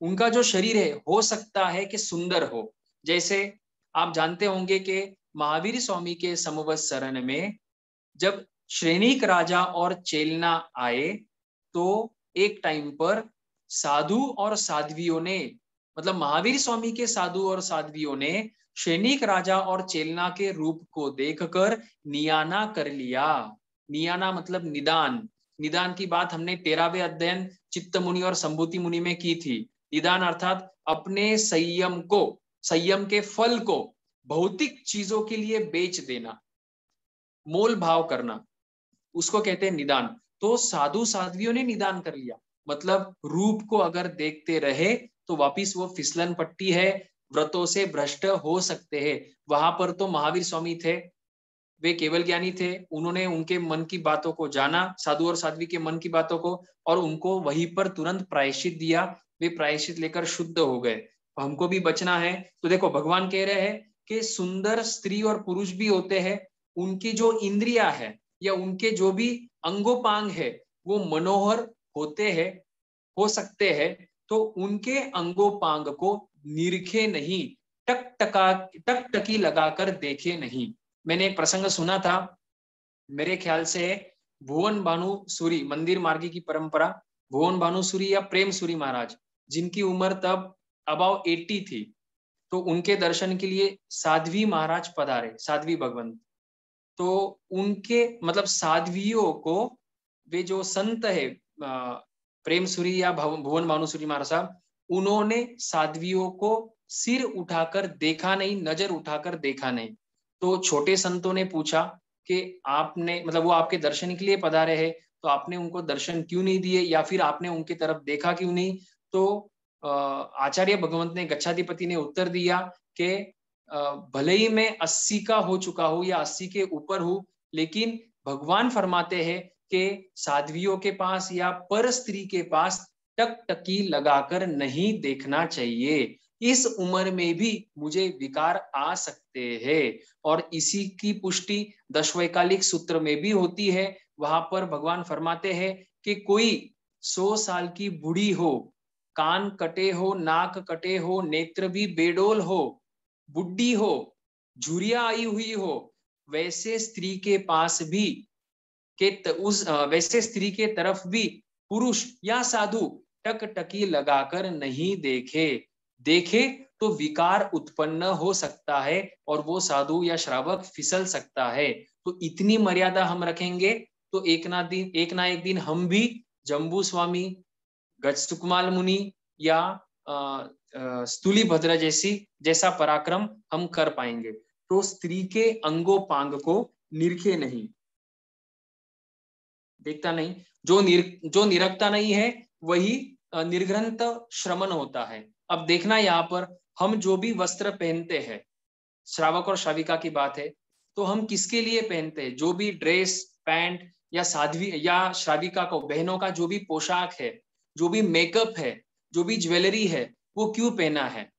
उनका जो शरीर है हो सकता है कि सुंदर हो। जैसे आप जानते होंगे कि महावीर स्वामी के संवत्सरण में जब श्रेणीक राजा और चेलना आए तो एक टाइम पर साधु और साध्वियों ने, मतलब महावीर स्वामी के साधु और साध्वियों ने श्रेणीक राजा और चेलना के रूप को देखकर नियाना कर लिया। नियाना मतलब निदान। निदान की बात हमने 13वें अध्ययन चित्त मुनि और संभूति मुनि में की थी। निदान अर्थात अपने संयम को, संयम के फल को भौतिक चीजों के लिए बेच देना, मोल भाव करना, उसको कहते हैं निदान। तो साधु साध्वियों ने निदान कर लिया, मतलब रूप को अगर देखते रहे तो वापिस वो फिसलन पट्टी है, व्रतों से भ्रष्ट हो सकते हैं। वहां पर तो महावीर स्वामी थे, वे केवल ज्ञानी थे, उन्होंने उनके मन की बातों को जाना, साधु और साध्वी के मन की बातों को, और उनको वहीं पर तुरंत प्रायश्चित दिया। वे प्रायश्चित लेकर शुद्ध हो गए। हमको भी बचना है। तो देखो, भगवान कह रहे हैं कि सुंदर स्त्री और पुरुष भी होते हैं, उनकी जो इंद्रिया है या उनके जो भी अंगोपांग है वो मनोहर होते हैं, हो सकते हैं। तो उनके अंगोपांग को निरखे नहीं, टकटकी लगाकर देखे नहीं। मैंने एक प्रसंग सुना था, मेरे ख्याल से भुवन भानुसूरी, मंदिर मार्गी की परंपरा, भुवन भानुसूरी या प्रेम सूरी महाराज, जिनकी उम्र तब अबाउ 80 थी, तो उनके दर्शन के लिए साध्वी महाराज पधारे, साध्वी भगवंत। तो उनके मतलब साध्वियों को, वे जो संत है प्रेम सूरी या भुवन भानुसूरी महाराज साहब, उन्होंने साध्वियों को सिर उठाकर देखा नहीं, नजर उठाकर देखा नहीं। तो छोटे संतों ने पूछा कि आपने, मतलब वो आपके दर्शन के लिए पधारे हैं, तो आपने उनको दर्शन क्यों नहीं दिए, या फिर आपने उनकी तरफ देखा क्यों नहीं? तो आचार्य भगवंत ने, गच्छाधिपति ने उत्तर दिया कि भले ही मैं 80 का हो चुका हूं या 80 के ऊपर हूं, लेकिन भगवान फरमाते हैं कि साध्वियों के पास या पर स्त्री के पास टकटकी लगाकर नहीं देखना चाहिए। इस उम्र में भी मुझे विकार आ सकते हैं। और इसी की पुष्टि दशवैकालिक सूत्र में भी होती है। वहां पर भगवान फरमाते हैं कि कोई 100 साल की बूढ़ी हो, कान कटे हो, नाक कटे हो, नेत्र भी बेडोल हो, बुढ़ी हो, झुरिया आई हुई हो, वैसे स्त्री के पास भी वैसे स्त्री के तरफ भी पुरुष या साधु टकटकी लगाकर नहीं देखे तो विकार उत्पन्न हो सकता है और वो साधु या श्रावक फिसल सकता है। तो इतनी मर्यादा हम रखेंगे तो एक ना एक दिन हम भी जम्बू स्वामी, गजसुकमाल मुनि या स्थूली भद्र जैसा पराक्रम हम कर पाएंगे। तो स्त्री के अंगोपांग को निरखे नहीं, देखता नहीं, जो निरखता नहीं है वही निर्ग्रंथ श्रमण होता है। अब देखना, यहाँ पर हम जो भी वस्त्र पहनते हैं, श्रावक और श्राविका की बात है, तो हम किसके लिए पहनते हैं? जो भी ड्रेस पैंट या साध्वी या श्राविका को, बहनों का जो भी पोशाक है, जो भी मेकअप है, जो भी ज्वेलरी है, वो क्यों पहना है?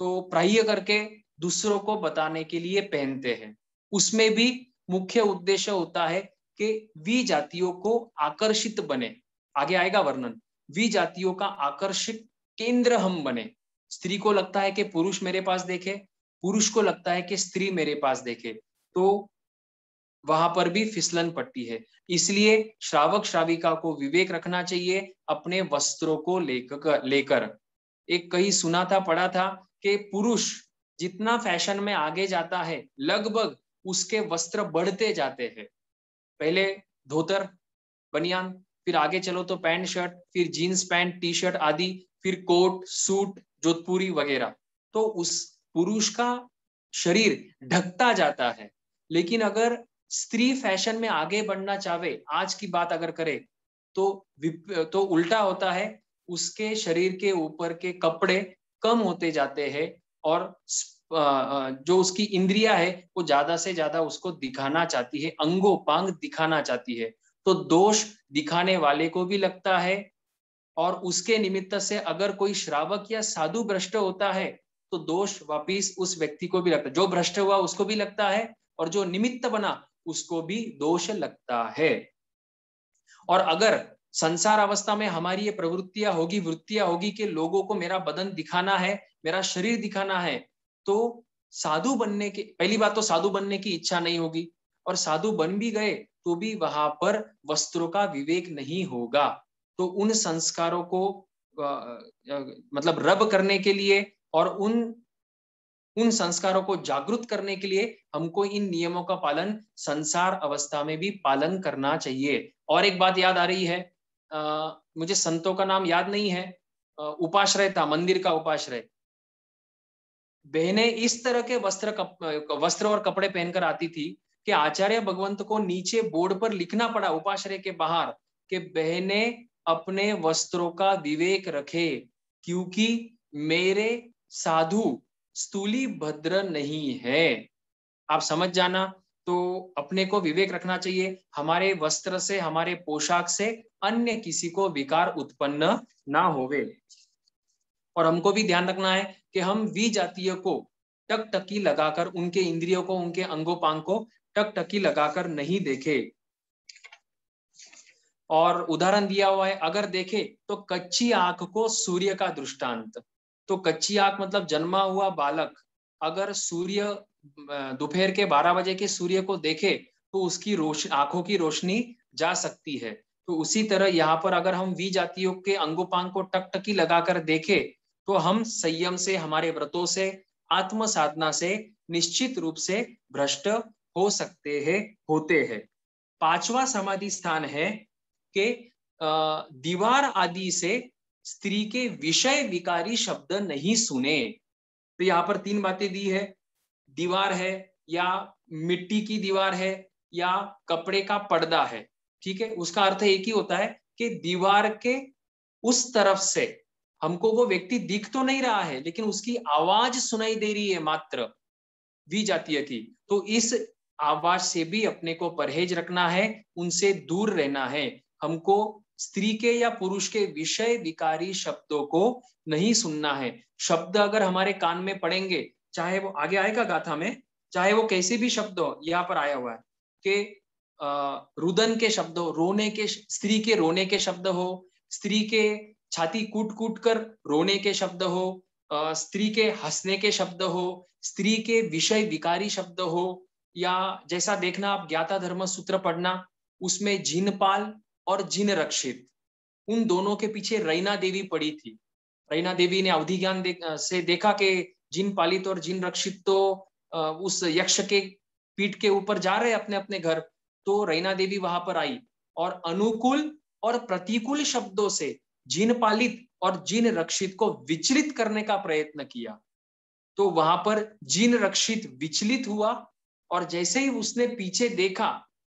तो प्राह्य करके दूसरों को बताने के लिए पहनते हैं। उसमें भी मुख्य उद्देश्य होता है कि वी जातियों को आकर्षित बने। आगे आएगा वर्णन। वी जातियों का आकर्षित केंद्र हम बने। स्त्री को लगता है कि पुरुष मेरे पास देखे, पुरुष को लगता है कि स्त्री मेरे पास देखे, तो वहां पर भी फिसलन पट्टी है। इसलिए श्रावक श्राविका को विवेक रखना चाहिए अपने वस्त्रों को लेकर। एक कहीं सुना था, पढ़ा था कि पुरुष जितना फैशन में आगे जाता है, लगभग उसके वस्त्र बढ़ते जाते हैं। पहले धोतर, बनियान, फिर आगे चलो तो पैंट शर्ट, फिर जीन्स पैंट, टी शर्ट आदि, फिर कोट सूट, जोधपुरी वगैरह। तो उस पुरुष का शरीर ढकता जाता है। लेकिन अगर स्त्री फैशन में आगे बढ़ना चाहे, आज की बात अगर करे, तो उल्टा होता है। उसके शरीर के ऊपर के कपड़े कम होते जाते हैं और जो उसकी इंद्रिया है वो ज्यादा से ज्यादा उसको दिखाना चाहती है, अंगोपांग दिखाना चाहती है। तो दोष दिखाने वाले को भी लगता है, और उसके निमित्त से अगर कोई श्रावक या साधु भ्रष्ट होता है तो दोष वापिस उस व्यक्ति को भी लगता है। जो भ्रष्ट हुआ उसको भी लगता है, और जो निमित्त बना उसको भी दोष लगता है। और अगर संसार अवस्था में हमारी ये प्रवृत्तियां होगी, वृत्तियां होगी कि लोगों को मेरा बदन दिखाना है, मेरा शरीर दिखाना है, तो साधु बनने के, पहली बात तो साधु बनने की इच्छा नहीं होगी, और साधु बन भी गए तो भी वहां पर वस्त्रों का विवेक नहीं होगा। तो उन संस्कारों को मतलब रब करने के लिए और उन संस्कारों को जागृत करने के लिए हमको इन नियमों का पालन संसार अवस्था में भी पालन करना चाहिए। और एक बात याद आ रही है, मुझे संतों का नाम याद नहीं है, उपाश्रय था, मंदिर का उपाश्रय। बहनें इस तरह के वस्त्र और कपड़े पहनकर आती थी कि आचार्य भगवंत को नीचे बोर्ड पर लिखना पड़ा उपाश्रय के बाहर कि बहनें अपने वस्त्रों का विवेक रखे, क्योंकि मेरे साधु स्थूली भद्र नहीं है। आप समझ जाना। तो अपने को विवेक रखना चाहिए, हमारे वस्त्र से, हमारे पोशाक से अन्य किसी को विकार उत्पन्न ना होवे। और हमको भी ध्यान रखना है कि हम वी जातीय को टकटकी लगाकर, उनके इंद्रियों को, उनके अंगोपांग को टकटकी लगाकर नहीं देखे। और उदाहरण दिया हुआ है, अगर देखे तो कच्ची आंख को सूर्य का दृष्टांत। तो कच्ची आंख मतलब जन्मा हुआ बालक अगर सूर्य दोपहर के 12 बजे के सूर्य को देखे तो उसकी आंखों की रोशनी जा सकती है। तो उसी तरह यहाँ पर अगर हम वी जातियों के अंगोपांग को टकटकी लगाकर देखे तो हम संयम से, हमारे व्रतों से, आत्म साधना से निश्चित रूप से भ्रष्ट हो सकते हैं, होते हैं। पांचवा समाधि स्थान है कि दीवार आदि से स्त्री के विषय विकारी शब्द नहीं सुने। तो यहाँ पर 3 बातें दी है, दीवार है या मिट्टी की दीवार है या कपड़े का पर्दा है। ठीक है, उसका अर्थ एक ही होता है कि दीवार के उस तरफ से हमको वो व्यक्ति दिख तो नहीं रहा है, लेकिन उसकी आवाज सुनाई दे रही है मात्र, वी जातीय की। तो इस आवाज से भी अपने को परहेज रखना है, उनसे दूर रहना है। हमको स्त्री के या पुरुष के विषय विकारी शब्दों को नहीं सुनना है। शब्द अगर हमारे कान में पड़ेंगे, चाहे वो आगे आएगा गाथा में, चाहे वो कैसे भी शब्द हो, यहाँ पर आया हुआ है कि रुदन के शब्द हो, रोने के, स्त्री के रोने के शब्द हो, स्त्री के छाती कूट कूट कर रोने के शब्द हो, स्त्री के हंसने के शब्द हो, स्त्री के विषय विकारी शब्द हो, या जैसा देखना आप ज्ञाता धर्म सूत्र पढ़ना, उसमें जिनपाल और जिन रक्षित, उन दोनों के पीछे रैना देवी पड़ी थी। रैना देवी ने अवधि ज्ञान से देखा कि जिन पालित और जिन रक्षित तो उस यक्ष के पीठ के ऊपर जा रहे अपने अपने घर। तो रैना देवी वहां पर आई और अनुकूल और प्रतिकूल शब्दों से जिन पालित और जिन रक्षित को विचलित करने का प्रयत्न किया। तो वहां पर जिन रक्षित विचलित हुआ, और जैसे ही उसने पीछे देखा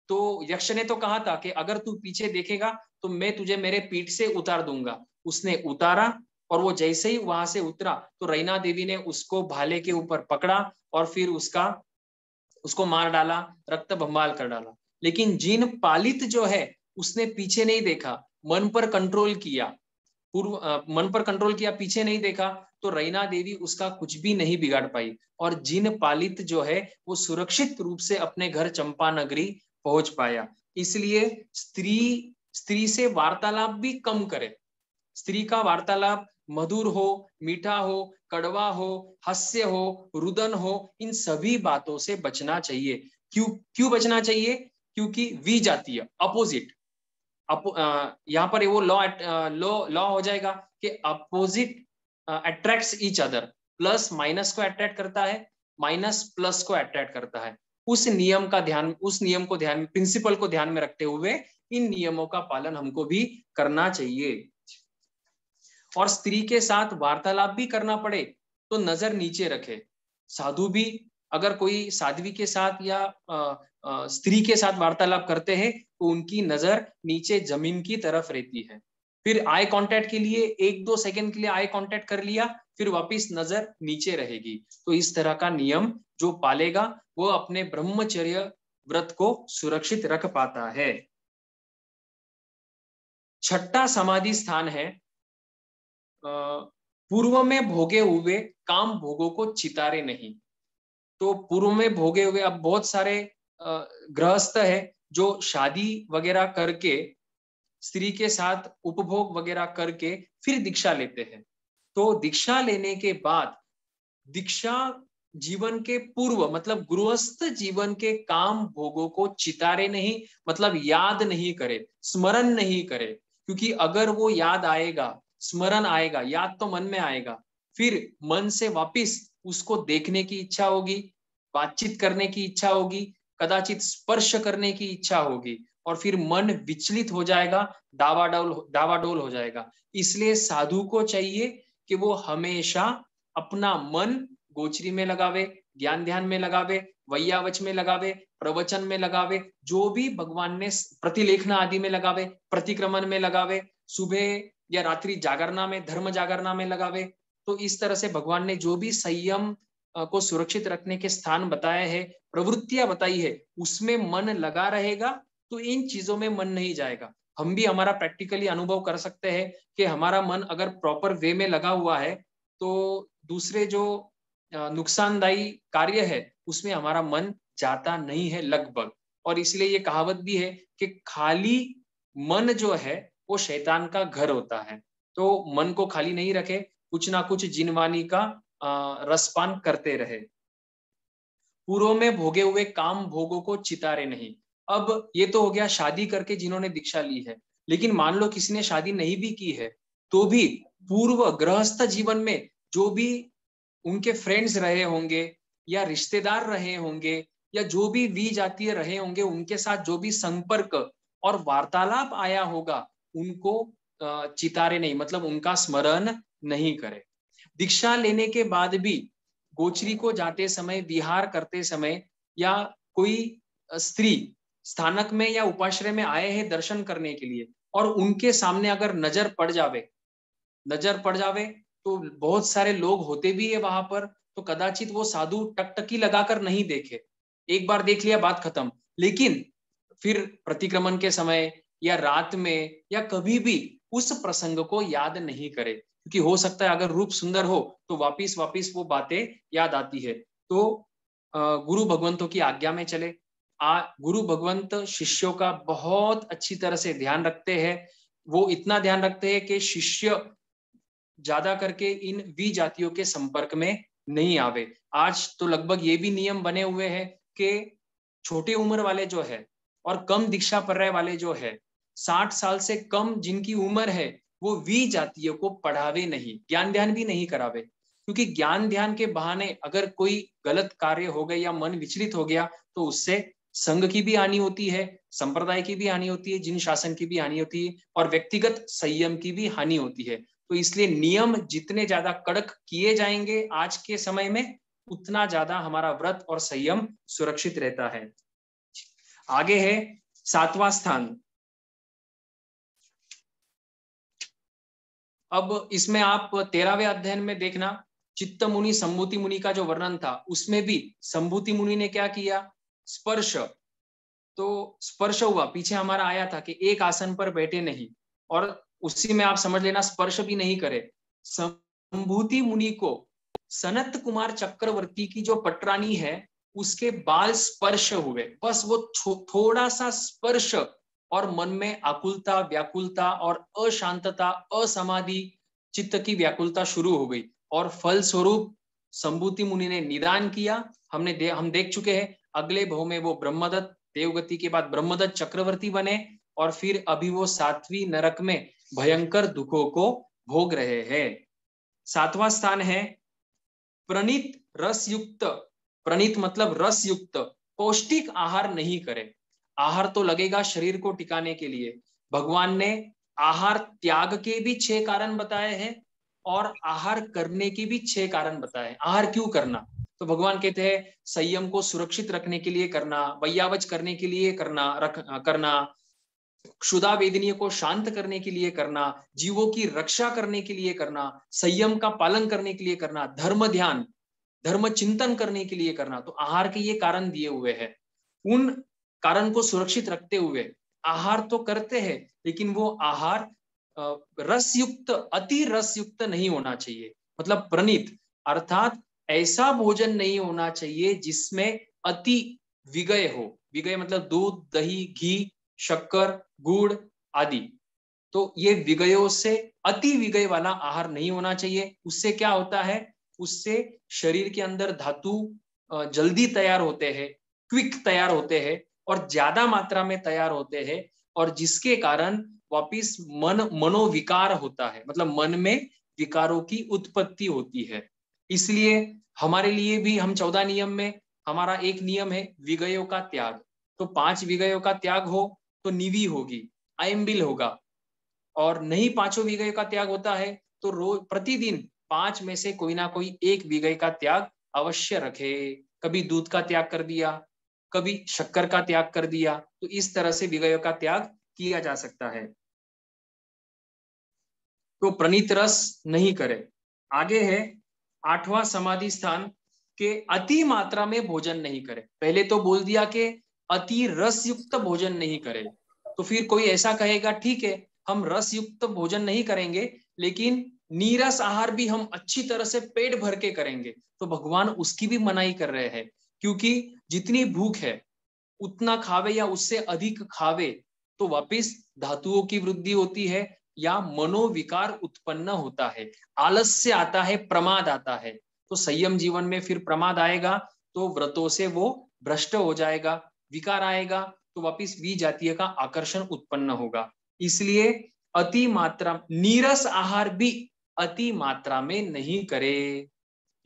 तो यक्ष ने तो कहा था कि अगर तू पीछे देखेगा तो मैं तुझे मेरे पीठ से उतार दूंगा। उसने उतारा, और वो जैसे ही वहां से उतरा तो रैना देवी ने उसको भाले के ऊपर पकड़ा और फिर उसको मार डाला, रक्त बंबाल कर डाला। लेकिन जिन पालित जो है उसने पीछे नहीं देखा, मन पर कंट्रोल किया, मन पर कंट्रोल किया, पीछे नहीं देखा, तो रैना देवी उसका कुछ भी नहीं बिगाड़ पाई और जिन पालित जो है वो सुरक्षित रूप से अपने घर चंपा नगरी पहुंच पाया। इसलिए स्त्री स्त्री से वार्तालाप भी कम करे। स्त्री का वार्तालाप मधुर हो, मीठा हो, कड़वा हो, हास्य हो, रुदन हो, इन सभी बातों से बचना चाहिए। क्यों क्यों बचना चाहिए? क्योंकि विजातीय अपोजिट, यहाँ पर वो लॉ लॉ लॉ हो जाएगा कि opposite attracts each other. Plus minus को अट्रैक्ट करता है, माइनस प्लस को अट्रैक्ट करता है। उस नियम को ध्यान, प्रिंसिपल को ध्यान में रखते हुए इन नियमों का पालन हमको भी करना चाहिए। और स्त्री के साथ वार्तालाप भी करना पड़े तो नजर नीचे रखे। साधु भी अगर कोई साध्वी के साथ या स्त्री के साथ वार्तालाप करते हैं तो उनकी नजर नीचे जमीन की तरफ रहती है। फिर आई कांटेक्ट के लिए 1-2 सेकंड के लिए आई कांटेक्ट कर लिया, फिर वापस नजर नीचे रहेगी। तो इस तरह का नियम जो पालेगा वो अपने ब्रह्मचर्य व्रत को सुरक्षित रख पाता है। छठा समाधि स्थान है पूर्व में भोगे हुए काम भोगों को चितारे नहीं। तो पूर्व में भोगे हुए, अब बहुत सारे गृहस्थ है जो शादी वगैरह करके स्त्री के साथ उपभोग वगैरह करके फिर दीक्षा लेते हैं। तो दीक्षा लेने के बाद दीक्षा जीवन के पूर्व मतलब गृहस्थ जीवन के काम भोगों को चितारे नहीं, मतलब याद नहीं करे, स्मरण नहीं करे। क्योंकि अगर वो याद आएगा, स्मरण आएगा, याद तो मन में आएगा, फिर मन से वापिस उसको देखने की इच्छा होगी, बातचीत करने की इच्छा होगी, कदाचित स्पर्श करने की इच्छा होगी और फिर मन विचलित हो जाएगा, डावाडोल हो जाएगा। इसलिए साधु को चाहिए कि वो हमेशा अपना मन गोचरी में लगावे, ज्ञान ध्यान में लगावे, वैयावच में लगावे, प्रवचन में लगावे, जो भी भगवान ने प्रतिलेखना आदि में लगावे, प्रतिक्रमण में लगावे, सुबह या रात्रि जागरणा में, धर्म जागरणा में लगावे। तो इस तरह से भगवान ने जो भी संयम को सुरक्षित रखने के स्थान बताए हैं, प्रवृत्तियां बताई है, उसमें मन लगा रहेगा तो इन चीजों में मन नहीं जाएगा। हम भी हमारा प्रैक्टिकली अनुभव कर सकते हैं कि हमारा मन अगर प्रॉपर वे में लगा हुआ है तो दूसरे जो नुकसानदायी कार्य है उसमें हमारा मन जाता नहीं है लगभग। और इसलिए ये कहावत भी है कि खाली मन जो है वो शैतान का घर होता है। तो मन को खाली नहीं रखे, कुछ ना कुछ जिनवानी का रसपान करते रहे। पूर्व में भोगे हुए काम भोगों को चितारे नहीं। अब ये तो हो गया शादी करके जिन्होंने दीक्षा ली है, लेकिन मान लो किसी ने शादी नहीं भी की है तो भी पूर्व गृहस्थ जीवन में जो भी उनके फ्रेंड्स रहे होंगे या रिश्तेदार रहे होंगे या जो भी विजातीय रहे होंगे, उनके साथ जो भी संपर्क और वार्तालाप आया होगा उनको चितारे नहीं, मतलब उनका स्मरण नहीं करे। दीक्षा लेने के बाद भी गोचरी को जाते समय, विहार करते समय या कोई स्त्री स्थानक में या उपाश्रय में आए हैं दर्शन करने के लिए और उनके सामने अगर नजर पड़ जावे तो बहुत सारे लोग होते भी है वहां पर, तो कदाचित वो साधु टकटकी लगाकर नहीं देखे, एक बार देख लिया बात खत्म। लेकिन फिर प्रतिक्रमण के समय या रात में या कभी भी उस प्रसंग को याद नहीं करे, क्योंकि हो सकता है अगर रूप सुंदर हो तो वापिस वापिस वो बातें याद आती है। तो गुरु भगवंतों की आज्ञा में चले। गुरु भगवंत शिष्यों का बहुत अच्छी तरह से ध्यान रखते हैं। वो इतना ध्यान रखते हैं कि शिष्य ज्यादा करके इन विजातियों के संपर्क में नहीं आवे। आज तो लगभग ये भी नियम बने हुए हैं कि छोटी उम्र वाले जो है और कम दीक्षा पर रहे वाले जो है, 60 साल से कम जिनकी उम्र है वो विजातियों को पढ़ावे नहीं, ज्ञान ध्यान भी नहीं करावे। क्योंकि ज्ञान ध्यान के बहाने अगर कोई गलत कार्य हो गया या मन विचलित हो गया तो उससे संघ की भी हानि होती है, संप्रदाय की भी हानि होती है, जिन शासन की भी हानि होती है और व्यक्तिगत संयम की भी हानि होती है। तो इसलिए नियम जितने ज्यादा कड़क किए जाएंगे आज के समय में, उतना ज्यादा हमारा व्रत और संयम सुरक्षित रहता है। आगे है 7वां स्थान। अब इसमें आप 13वें अध्ययन में देखना, चित्त मुनि संभूति मुनि का जो वर्णन था उसमें भी संभूति मुनि ने क्या किया, स्पर्श। तो स्पर्श हुआ, पीछे हमारा आया था कि एक आसन पर बैठे नहीं और उसी में आप समझ लेना स्पर्श भी नहीं करे। संभूति मुनि को सनत कुमार चक्रवर्ती की जो पटरानी है उसके बाल स्पर्श हुए, बस वो थोड़ा सा स्पर्श, और मन में आकुलता, व्याकुलता और अशांतता, असमाधि चित्त की व्याकुलता शुरू हो गई, और फल स्वरूप संभूति मुनि ने निदान किया। हम देख चुके हैं, अगले भव में वो ब्रह्मदत्त, देवगति के बाद ब्रह्मदत्त चक्रवर्ती बने, और फिर अभी वो 7वीं नरक में भयंकर दुखों को भोग रहे हैं। 7वां स्थान है प्रणीत रसयुक्त। प्रणीत मतलब रसयुक्त, पौष्टिक आहार नहीं करे। आहार तो लगेगा शरीर को टिकाने के लिए। भगवान ने आहार त्याग के भी 6 कारण बताए हैं और आहार करने के भी 6 कारण बताए। आहार क्यों करना, तो भगवान कहते हैं संयम को सुरक्षित रखने के लिए करना, वैयावच करने के लिए करना, क्षुधा वेदनीय को शांत करने के लिए करना, जीवों की रक्षा करने के लिए करना, संयम का पालन करने के लिए करना, धर्म ध्यान, धर्म चिंतन करने के लिए करना। तो आहार के ये कारण दिए हुए हैं। उन कारण को सुरक्षित रखते हुए आहार तो करते हैं, लेकिन वो आहार रसयुक्त, अति रसयुक्त नहीं होना चाहिए। मतलब प्रणीत अर्थात ऐसा भोजन नहीं होना चाहिए जिसमें अति विगय हो। विगय मतलब दूध, दही, घी, शक्कर, गुड़ आदि। तो ये विगयों से, अति विगय वाला आहार नहीं होना चाहिए। उससे क्या होता है, उससे शरीर के अंदर धातु जल्दी तैयार होते हैं, क्विक तैयार होते हैं और ज्यादा मात्रा में तैयार होते हैं, और जिसके कारण वापिस मनोविकार होता है, मतलब मन में विकारों की उत्पत्ति होती है। इसलिए हमारे लिए भी, हम 14 नियम में हमारा एक नियम है विगयों का त्याग। तो 5 विगयों का त्याग हो तो निवि होगी, आयम्बिल होगा, और नहीं 5 विगय का त्याग होता है तो रोज प्रतिदिन 5 में से कोई ना कोई एक विगय का त्याग अवश्य रखे। कभी दूध का त्याग कर दिया, कभी शक्कर का त्याग कर दिया, तो इस तरह से विगयों का त्याग किया जा सकता है। तो प्रणीत रस नहीं करे। आगे है 8वां समाधि स्थान के अति मात्रा में भोजन नहीं करे। पहले तो बोल दिया कि अति रस युक्त भोजन नहीं करे, तो फिर कोई ऐसा कहेगा ठीक है हम रस युक्त भोजन नहीं करेंगे, लेकिन नीरस आहार भी हम अच्छी तरह से पेट भर के करेंगे, तो भगवान उसकी भी मनाही कर रहे हैं। क्योंकि जितनी भूख है उतना खावे या उससे अधिक खावे तो वापिस धातुओं की वृद्धि होती है या मनोविकार उत्पन्न होता है, आलस्य आता है, प्रमाद आता है। तो संयम जीवन में फिर प्रमाद आएगा तो व्रतों से वो भ्रष्ट हो जाएगा, विकार आएगा तो वापिस विजातीय का आकर्षण उत्पन्न होगा। इसलिए अति मात्रा, नीरस आहार भी अति मात्रा में नहीं करे।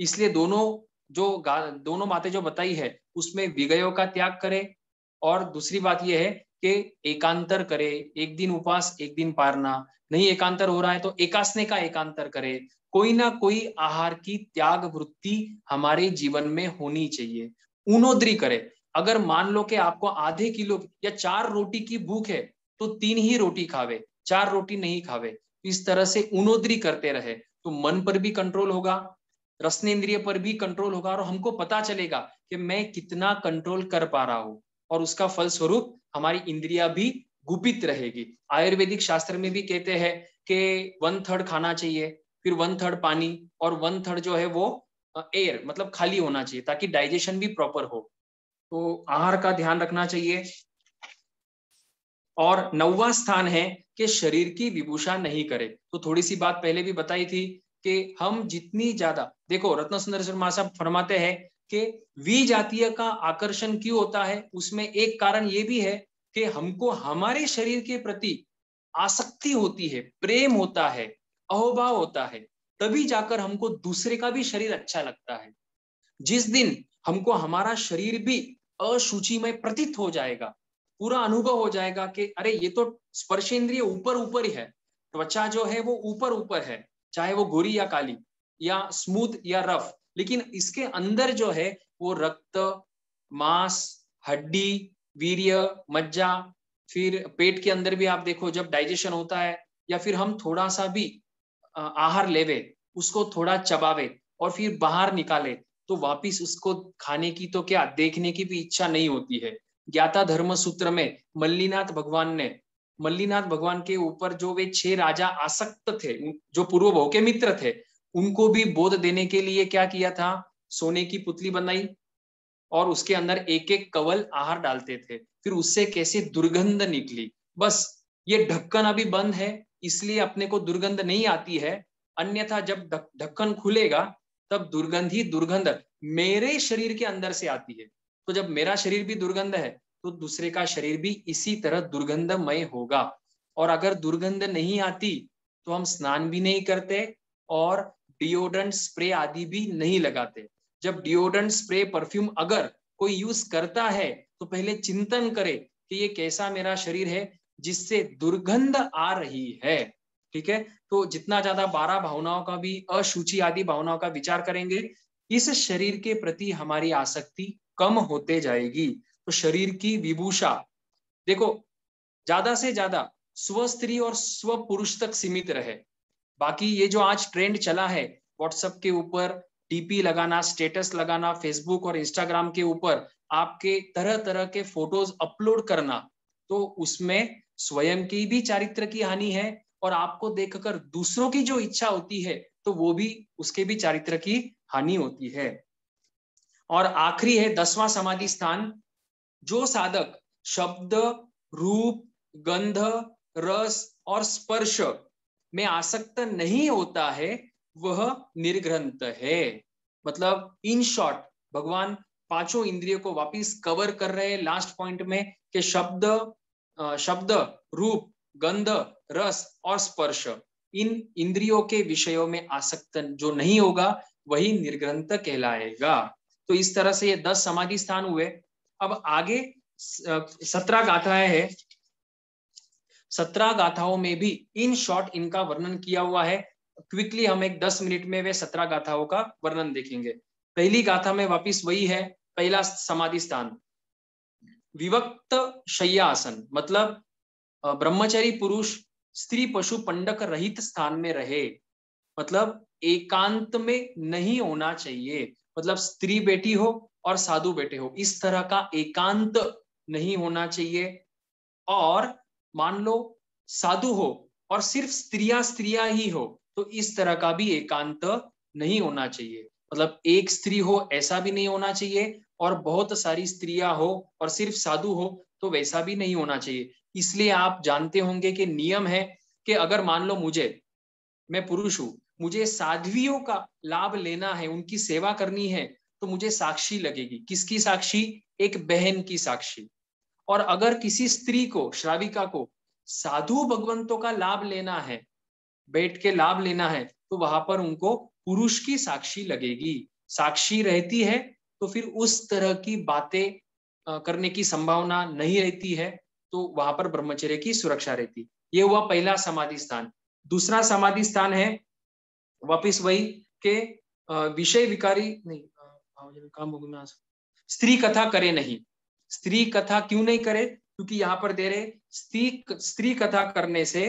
इसलिए दोनों बातें जो बताई है उसमें विगयों का त्याग करे, और दूसरी बात यह है कि एकांतर करे, एक दिन उपवास एक दिन पारना, नहीं एकांतर हो रहा है तो एकासने का एकांतर करे। कोई ना कोई आहार की त्याग वृत्ति हमारे जीवन में होनी चाहिए। ऊनोद्री करे, अगर मान लो कि आपको आधे किलो या 4 रोटी की भूख है तो 3 ही रोटी खावे, 4 रोटी नहीं खावे। इस तरह से ऊनोद्री करते रहे तो मन पर भी कंट्रोल होगा, रसनेन्द्रिय पर भी कंट्रोल होगा, और हमको पता चलेगा कि मैं कितना कंट्रोल कर पा रहा हूं, और उसका फल स्वरूप हमारी इंद्रिया भी गुपित रहेगी। आयुर्वेदिक शास्त्र में भी कहते हैं कि 1/3 खाना चाहिए, फिर 1/3 पानी, और 1/3 जो है वो एयर, मतलब खाली होना चाहिए ताकि डाइजेशन भी प्रॉपर हो। तो आहार का ध्यान रखना चाहिए। और 9वां स्थान है कि शरीर की विभूषा नहीं करे। तो थोड़ी सी बात पहले भी बताई थी कि हम जितनी ज्यादा, देखो रत्न सुंदर शर्मा साहब फरमाते हैं कि विजातीय का आकर्षण क्यों होता है, उसमें एक कारण ये भी है कि हमको हमारे शरीर के प्रति आसक्ति होती है, प्रेम होता है, अहोभाव होता है, तभी जाकर हमको दूसरे का भी शरीर अच्छा लगता है। जिस दिन हमको हमारा शरीर भी अशुचिमय प्रतीत हो जाएगा, पूरा अनुभव हो जाएगा कि अरे ये तो स्पर्शेंद्रिय ऊपर ऊपर ही है, त्वचा जो है वो ऊपर ऊपर है, चाहे वो गोरी या काली या स्मूथ या रफ, लेकिन इसके अंदर जो है वो रक्त, मांस, हड्डी, वीर्य, मज्जा, फिर पेट के अंदर भी आप देखो जब डाइजेशन होता है या फिर हम थोड़ा सा भी आहार लेवे, उसको थोड़ा चबावे और फिर बाहर निकाले, तो वापिस उसको खाने की तो क्या देखने की भी इच्छा नहीं होती है। ज्ञाता धर्म सूत्र में मल्लीनाथ भगवान ने मल्लीनाथ भगवान के ऊपर जो वे 6 राजा आसक्त थे, जो पूर्व भव के मित्र थे, उनको भी बोध देने के लिए क्या किया था, सोने की पुतली बनाई और उसके अंदर एक एक कवल आहार डालते थे। फिर उससे कैसे दुर्गंध निकली, बस ये ढक्कन अभी बंद है इसलिए अपने को दुर्गंध नहीं आती है, अन्यथा जब ढक्कन खुलेगा तब दुर्गंध ही दुर्गंध मेरे शरीर के अंदर से आती है। तो जब मेरा शरीर भी दुर्गंध है तो दूसरे का शरीर भी इसी तरह दुर्गंधमय होगा। और अगर दुर्गंध नहीं आती तो हम स्नान भी नहीं करते और डिओड्रेंट स्प्रे आदि भी नहीं लगाते। जब डिओड्रेंट स्प्रे परफ्यूम अगर कोई यूज करता है तो पहले चिंतन करे कि ये कैसा मेरा शरीर है जिससे दुर्गंध आ रही है। ठीक है, तो जितना ज्यादा 12 भावनाओं का भी, अशुचि आदि भावनाओं का विचार करेंगे, इस शरीर के प्रति हमारी आसक्ति कम होते जाएगी। तो शरीर की विभूषा देखो, ज्यादा से ज्यादा स्व स्त्री और स्व पुरुष तक सीमित रहे। बाकी ये जो आज ट्रेंड चला है व्हाट्सएप के ऊपर डीपी लगाना, स्टेटस लगाना, फेसबुक और इंस्टाग्राम के ऊपर आपके तरह तरह के फोटोज अपलोड करना, तो उसमें स्वयं की भी चारित्र की हानि है और आपको देखकर दूसरों की जो इच्छा होती है तो वो भी, उसके भी चारित्र की हानि होती है। और आखिरी है 10वां समाधि स्थान। जो साधक शब्द, रूप, गंध, रस और स्पर्श में आसक्त नहीं होता है वह निर्ग्रंथ है। मतलब इन शॉर्ट भगवान पांचों इंद्रियों को वापिस कवर कर रहे हैं लास्ट पॉइंट में कि शब्द, रूप, गंध, रस और स्पर्श, इन इंद्रियों के विषयों में आसक्त जो नहीं होगा वही निर्ग्रंथ कहलाएगा। तो इस तरह से ये 10 समाधि स्थान हुए। अब आगे 17 गाथाएं हैं। 17 गाथाओं में भी इन शॉर्ट इनका वर्णन किया हुआ है। क्विकली हम एक 10 मिनट में वे 17 गाथाओं का वर्णन देखेंगे। पहली गाथा में वापिस वही है, पहला समाधि स्थान विवक्त शय्यासन, मतलब ब्रह्मचारी पुरुष स्त्री पशु पंडक रहित स्थान में रहे, मतलब एकांत में नहीं होना चाहिए। मतलब स्त्री बैठी हो और साधु बैठे हो, इस तरह का एकांत नहीं होना चाहिए। और मान लो साधु हो और सिर्फ स्त्रियां स्त्रियां ही हो तो इस तरह का भी एकांत नहीं होना चाहिए। मतलब एक स्त्री हो ऐसा भी नहीं होना चाहिए और बहुत सारी स्त्रियां हो और सिर्फ साधु हो तो वैसा भी नहीं होना चाहिए। इसलिए आप जानते होंगे कि नियम है कि अगर मान लो मैं पुरुष हूं, मुझे साध्वियों का लाभ लेना है, उनकी सेवा करनी है, तो मुझे साक्षी लगेगी। किसकी साक्षी? एक बहन की साक्षी। और अगर किसी स्त्री को, श्राविका को साधु भगवंतों का लाभ लेना है, बैठ के लाभ लेना है, तो वहां पर उनको पुरुष की साक्षी लगेगी। साक्षी रहती है तो फिर उस तरह की बातें करने की संभावना नहीं रहती है, तो वहां पर ब्रह्मचर्य की सुरक्षा रहती। ये हुआ पहला समाधि स्थान। दूसरा समाधि स्थान है वापिस वही के विषय विकारी नहीं, काम स्त्री कथा करे नहीं। स्त्री कथा क्यों नहीं करे? क्योंकि यहां पर दे रहे स्त्री कथा करने से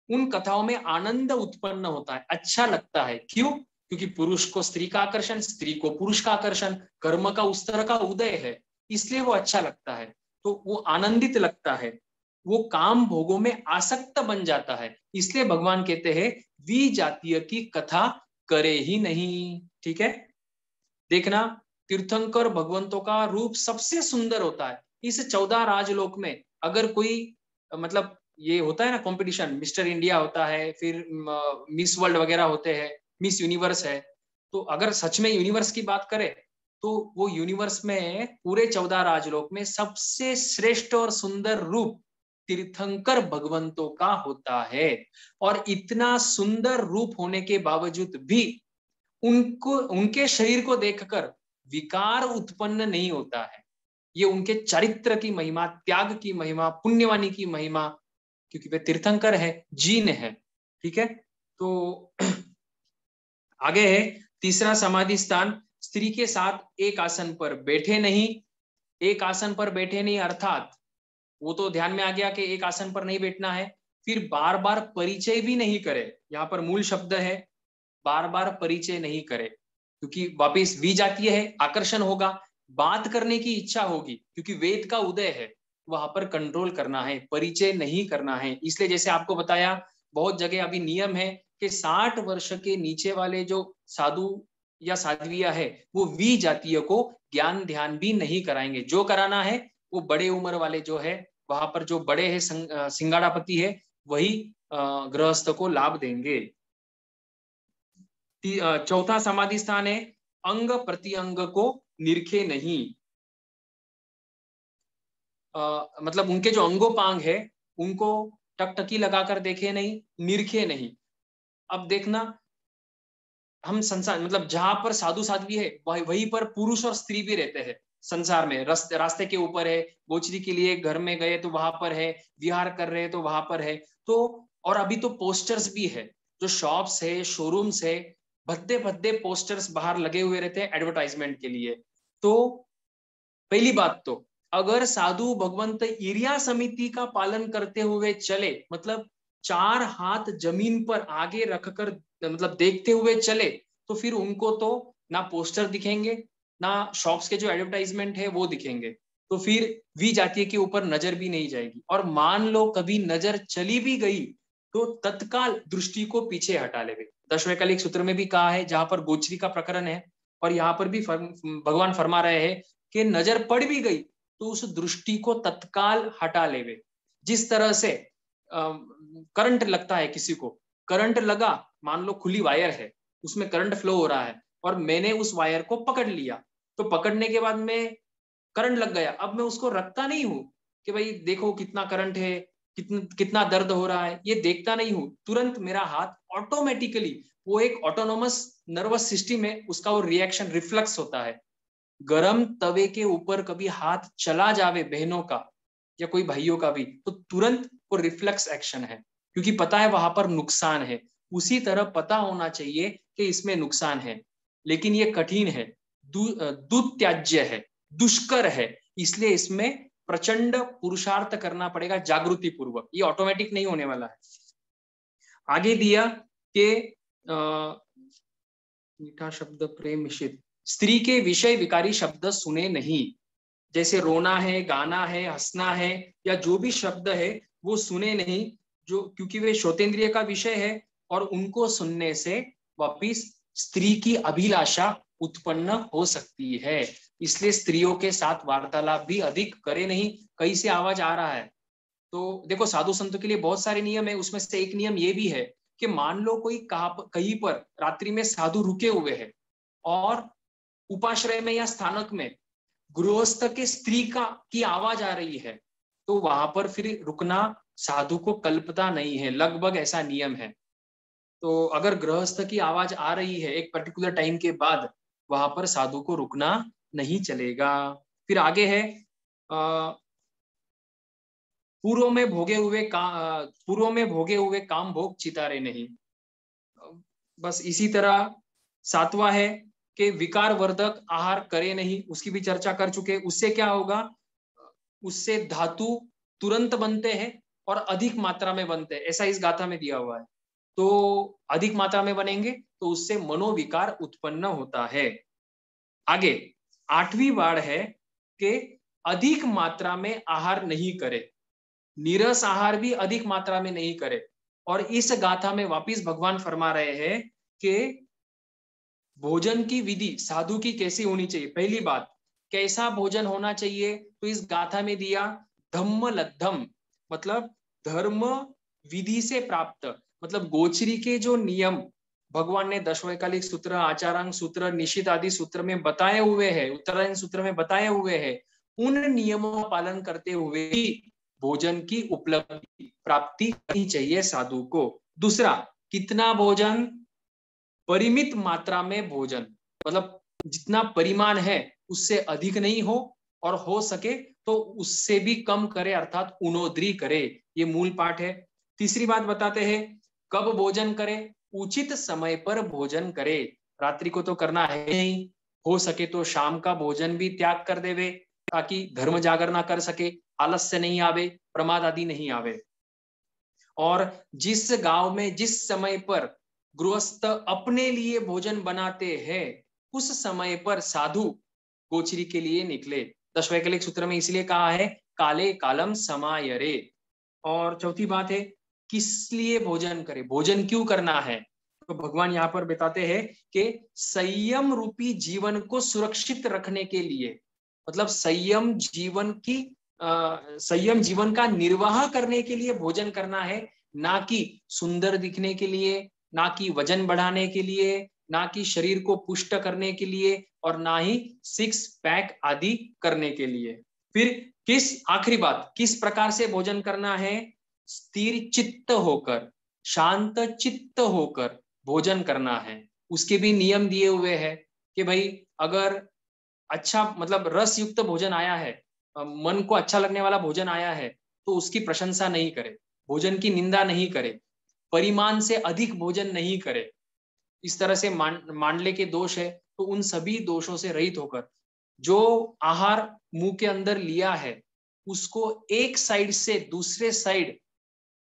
उन कथाओं में आनंद उत्पन्न होता है, अच्छा लगता है। क्यों? क्योंकि पुरुष को स्त्री का आकर्षण, स्त्री को पुरुष का आकर्षण, कर्म का उस तरह का उदय है, इसलिए वो अच्छा लगता है, तो वो आनंदित लगता है, वो काम भोगों में आसक्त बन जाता है। इसलिए भगवान कहते हैं वी जातीय की कथा करे ही नहीं। ठीक है, देखना तीर्थंकर भगवंतों का रूप सबसे सुंदर होता है। इस 14 राजलोक में अगर कोई, मतलब ये होता है ना कंपटीशन, मिस्टर इंडिया होता है, फिर मिस वर्ल्ड वगैरह होते हैं, मिस यूनिवर्स है, तो अगर सच में यूनिवर्स की बात करें तो वो यूनिवर्स में पूरे 14 राजलोक में सबसे श्रेष्ठ और सुंदर रूप तीर्थंकर भगवंतों का होता है। और इतना सुंदर रूप होने के बावजूद भी उनको, उनके शरीर को देखकर विकार उत्पन्न नहीं होता है। ये उनके चरित्र की महिमा, त्याग की महिमा, पुण्यवानी की महिमा, क्योंकि वे तीर्थंकर है, जीन है। ठीक है, तो आगे है तीसरा समाधि स्थान स्त्री के साथ एक आसन पर बैठे नहीं। एक आसन पर बैठे नहीं अर्थात वो तो ध्यान में आ गया कि एक आसन पर नहीं बैठना है। फिर बार बार परिचय भी नहीं करे, यहाँ पर मूल शब्द है बार बार परिचय नहीं करे, क्योंकि वापिस वी जाती है, आकर्षण होगा, बात करने की इच्छा होगी, क्योंकि वेद का उदय है, वहां पर कंट्रोल करना है, परिचय नहीं करना है। इसलिए जैसे आपको बताया, बहुत जगह अभी नियम है कि 60 वर्ष के नीचे वाले जो साधु या साध्विया है वो वी जातीय को ज्ञान ध्यान भी नहीं कराएंगे। जो कराना है वो बड़े उम्र वाले जो है, वहां पर जो बड़े है सिंगाड़ापति है, वही गृहस्थ को लाभ देंगे। चौथा समाधि स्थान है अंग प्रत्यंग को निरखे नहीं। मतलब उनके जो अंगोपांग है उनको टकटकी लगाकर देखे नहीं, निरखे नहीं। अब देखना, हम संसार मतलब जहां पर साधु साध्वी है वहीं पर पुरुष और स्त्री भी रहते हैं संसार में। रास्ते के ऊपर है, गोचरी के लिए घर में गए तो वहां पर है, विहार कर रहे तो वहां पर है। तो और अभी तो पोस्टर्स भी है, जो शॉप्स है, शोरूम्स है, भद्दे भद्दे पोस्टर्स बाहर लगे हुए रहते हैं एडवर्टाइजमेंट के लिए। तो पहली बात तो, अगर साधु भगवंत इरिया समिति का पालन करते हुए चले, मतलब 4 हाथ जमीन पर आगे रखकर मतलब देखते हुए चले, तो फिर उनको तो ना पोस्टर दिखेंगे, ना शॉप्स के जो एडवर्टाइजमेंट है वो दिखेंगे। तो फिर वी जातीय के ऊपर नजर भी नहीं जाएगी। और मान लो कभी नजर चली भी गई तो तत्काल दृष्टि को पीछे हटा लेवे। दशवैकलिक सूत्र में भी कहा है, जहां पर गोचरी का प्रकरण है, और यहाँ पर भी भगवान फरमा रहे हैं कि नजर पड़ भी गई तो उस दृष्टि को तत्काल हटा लेवे। जिस तरह से करंट लगता है किसी को, करंट लगा, मान लो खुली वायर है, उसमें करंट फ्लो हो रहा है और मैंने उस वायर को पकड़ लिया, तो पकड़ने के बाद में करंट लग गया। अब मैं उसको रखता नहीं हूं कि भाई देखो कितना करंट है, कितना दर्द हो रहा है, ये देखता नहीं हूं। तुरंत मेरा हाथ ऑटोमेटिकली, वो एक ऑटोनोमस नर्वस सिस्टम है, उसका वो रिएक्शन रिफ्लेक्स होता है। गरम तवे के ऊपर कभी हाथ चला जावे बहनों का या कोई भाइयों का भी, तो तुरंत वो रिफ्लेक्स एक्शन है, क्योंकि पता है वहां पर नुकसान है। उसी तरह पता होना चाहिए कि इसमें नुकसान है, लेकिन ये कठिन है, दुत्याज्य है, दुष्कर है। इसलिए इसमें प्रचंड पुरुषार्थ करना पड़ेगा जागृति पूर्वक, ये ऑटोमेटिक नहीं होने वाला है। आगे दिया कि मीठा शब्द प्रेम मिश्रित, स्त्री के विषय विकारी शब्द सुने नहीं। जैसे रोना है, गाना है, हंसना है, या जो भी शब्द है वो सुने नहीं, जो क्योंकि वे श्रोतेंद्रिय का विषय है, और उनको सुनने से वापिस स्त्री की अभिलाषा उत्पन्न हो सकती है। इसलिए स्त्रियों के साथ वार्तालाप भी अधिक करे नहीं। कहीं से आवाज आ रहा है तो देखो, साधु संतों के लिए बहुत सारे नियम है, उसमें से एक नियम ये भी है कि मान लो कोई कहीं पर रात्रि में साधु रुके हुए है और उपाश्रय में या स्थानक में गृहस्थ के स्त्री की आवाज आ रही है, तो वहां पर फिर रुकना साधु को कल्पता नहीं है, लगभग ऐसा नियम है। तो अगर गृहस्थ की आवाज आ रही है एक पर्टिकुलर टाइम के बाद, वहां पर साधु को रुकना नहीं चलेगा। फिर आगे है पूर्व में भोगे हुए काम भोग चितारे नहीं। बस इसी तरह 7वां है कि विकार वर्धक आहार करे नहीं, उसकी भी चर्चा कर चुके। उससे क्या होगा, उससे धातु तुरंत बनते हैं और अधिक मात्रा में बनते हैं, ऐसा इस गाथा में दिया हुआ है। तो अधिक मात्रा में बनेंगे तो उससे मनोविकार उत्पन्न होता है। आगे 8वीं वार है कि अधिक मात्रा में आहार नहीं करे, नीरस आहार भी अधिक मात्रा में नहीं करे। और इस गाथा में वापिस भगवान फरमा रहे हैं कि भोजन की विधि साधु की कैसी होनी चाहिए। पहली बात, कैसा भोजन होना चाहिए, तो इस गाथा में दिया धम्म लद्धम, मतलब धर्म विधि से प्राप्त, मतलब गोचरी के जो नियम भगवान ने दशवैकालिक सूत्र, आचारांग सूत्र, निशित आदि सूत्र में बताए हुए हैं, उत्तरायण सूत्र में बताए हुए हैं, उन नियमों का पालन करते हुए ही भोजन की उपलब्धि प्राप्ति करनी चाहिए साधु को। दूसरा, कितना भोजन, परिमित मात्रा में भोजन, मतलब जितना परिमाण है उससे अधिक नहीं हो, और हो सके तो उससे भी कम करे, अर्थात उनोद्री करे। ये मूल पाठ है। तीसरी बात बताते हैं, कब भोजन करे, उचित समय पर भोजन करे। रात्रि को तो करना है नहीं, हो सके तो शाम का भोजन भी त्याग कर देवे, ताकि धर्म जागर ना कर सके, आलस्य नहीं आवे, प्रमाद आदि नहीं आवे। और जिस गांव में जिस समय पर गृहस्थ अपने लिए भोजन बनाते हैं, उस समय पर साधु गोचरी के लिए निकले। दशवैकलिक सूत्र में इसलिए कहा है काले कालम समायरे। और चौथी बात है, किस लिए भोजन करे, भोजन क्यों करना है। तो भगवान यहाँ पर बताते हैं कि संयम रूपी जीवन को सुरक्षित रखने के लिए, मतलब संयम जीवन का निर्वाह करने के लिए भोजन करना है, ना कि सुंदर दिखने के लिए, ना कि वजन बढ़ाने के लिए, ना कि शरीर को पुष्ट करने के लिए, और ना ही सिक्स पैक आदि करने के लिए। फिर आखिरी बात, किस प्रकार से भोजन करना है, स्थिर चित्त होकर, शांत चित्त होकर भोजन करना है। उसके भी नियम दिए हुए हैं कि भाई अगर अच्छा मतलब रस युक्त भोजन आया है, मन को अच्छा लगने वाला भोजन आया है, तो उसकी प्रशंसा नहीं करे, भोजन की निंदा नहीं करे, परिमाण से अधिक भोजन नहीं करे। इस तरह से मांडले के दोष है, तो उन सभी दोषों से रहित होकर जो आहार मुंह के अंदर लिया है उसको एक साइड से दूसरे साइड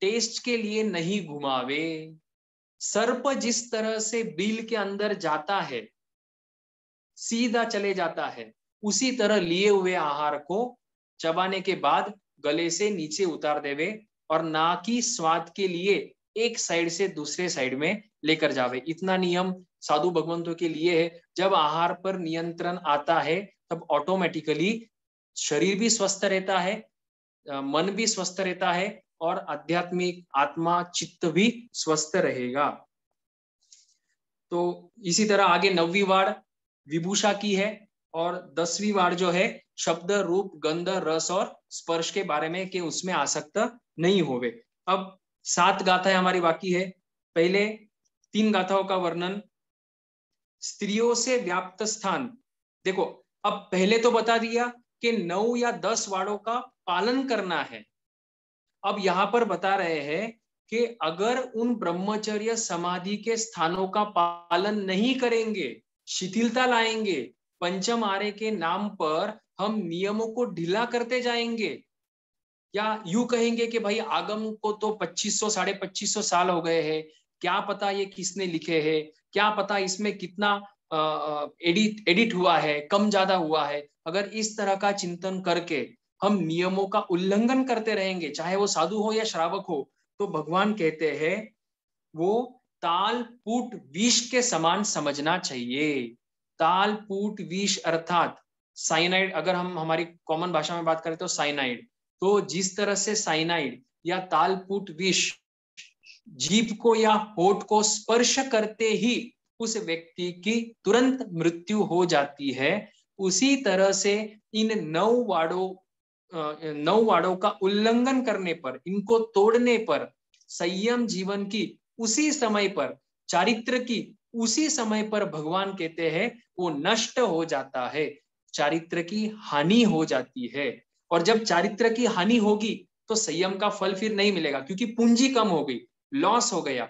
टेस्ट के लिए नहीं घुमावे। सर्प जिस तरह से बिल के अंदर जाता है, सीधा चले जाता है, उसी तरह लिए हुए आहार को चबाने के बाद गले से नीचे उतार देवे, और ना कि स्वाद के लिए एक साइड से दूसरे साइड में लेकर जावे। इतना नियम साधु भगवंतों के लिए है। जब आहार पर नियंत्रण आता है तब ऑटोमेटिकली शरीर भी स्वस्थ रहता है, मन भी स्वस्थ रहता है, और आध्यात्मिक आत्मा चित्त भी स्वस्थ रहेगा। तो इसी तरह आगे 9वीं वार विभूषा की है, और 10वीं वार जो है शब्द रूप गंध रस और स्पर्श के बारे में, कि उसमें आसक्त नहीं होवे। अब 7 गाथाएं हमारी बाकी है। पहले 3 गाथाओं का वर्णन, स्त्रियों से व्याप्त स्थान। देखो, अब पहले तो बता दिया कि 9 या 10 वारों का पालन करना है। अब यहां पर बता रहे हैं कि अगर उन ब्रह्मचर्य समाधि के स्थानों का पालन नहीं करेंगे, शिथिलता लाएंगे, पंचम आर्य के नाम पर हम नियमों को ढीला करते जाएंगे, या यूं कहेंगे कि भाई आगम को तो 2500 2550 साल हो गए हैं, क्या पता ये किसने लिखे हैं, क्या पता इसमें कितना एडिट हुआ है, कम ज्यादा हुआ है। अगर इस तरह का चिंतन करके हम नियमों का उल्लंघन करते रहेंगे, चाहे वो साधु हो या श्रावक हो, तो भगवान कहते हैं वो ताल पूट विष के समान समझना चाहिए। ताल पूट विष अर्थात साइनाइड, अगर हम हमारी कॉमन भाषा में बात करें तो साइनाइड। तो जिस तरह से साइनाइड या तालपुट विष जीभ को या होठ को स्पर्श करते ही उस व्यक्ति की तुरंत मृत्यु हो जाती है, उसी तरह से इन 9 वाड़ों का उल्लंघन करने पर, इनको तोड़ने पर संयम जीवन की उसी समय पर, चारित्र की उसी समय पर भगवान कहते हैं वो नष्ट हो जाता है, चारित्र की हानि हो जाती है। और जब चारित्र की हानि होगी तो संयम का फल फिर नहीं मिलेगा, क्योंकि पूंजी कम हो गई, लॉस हो गया।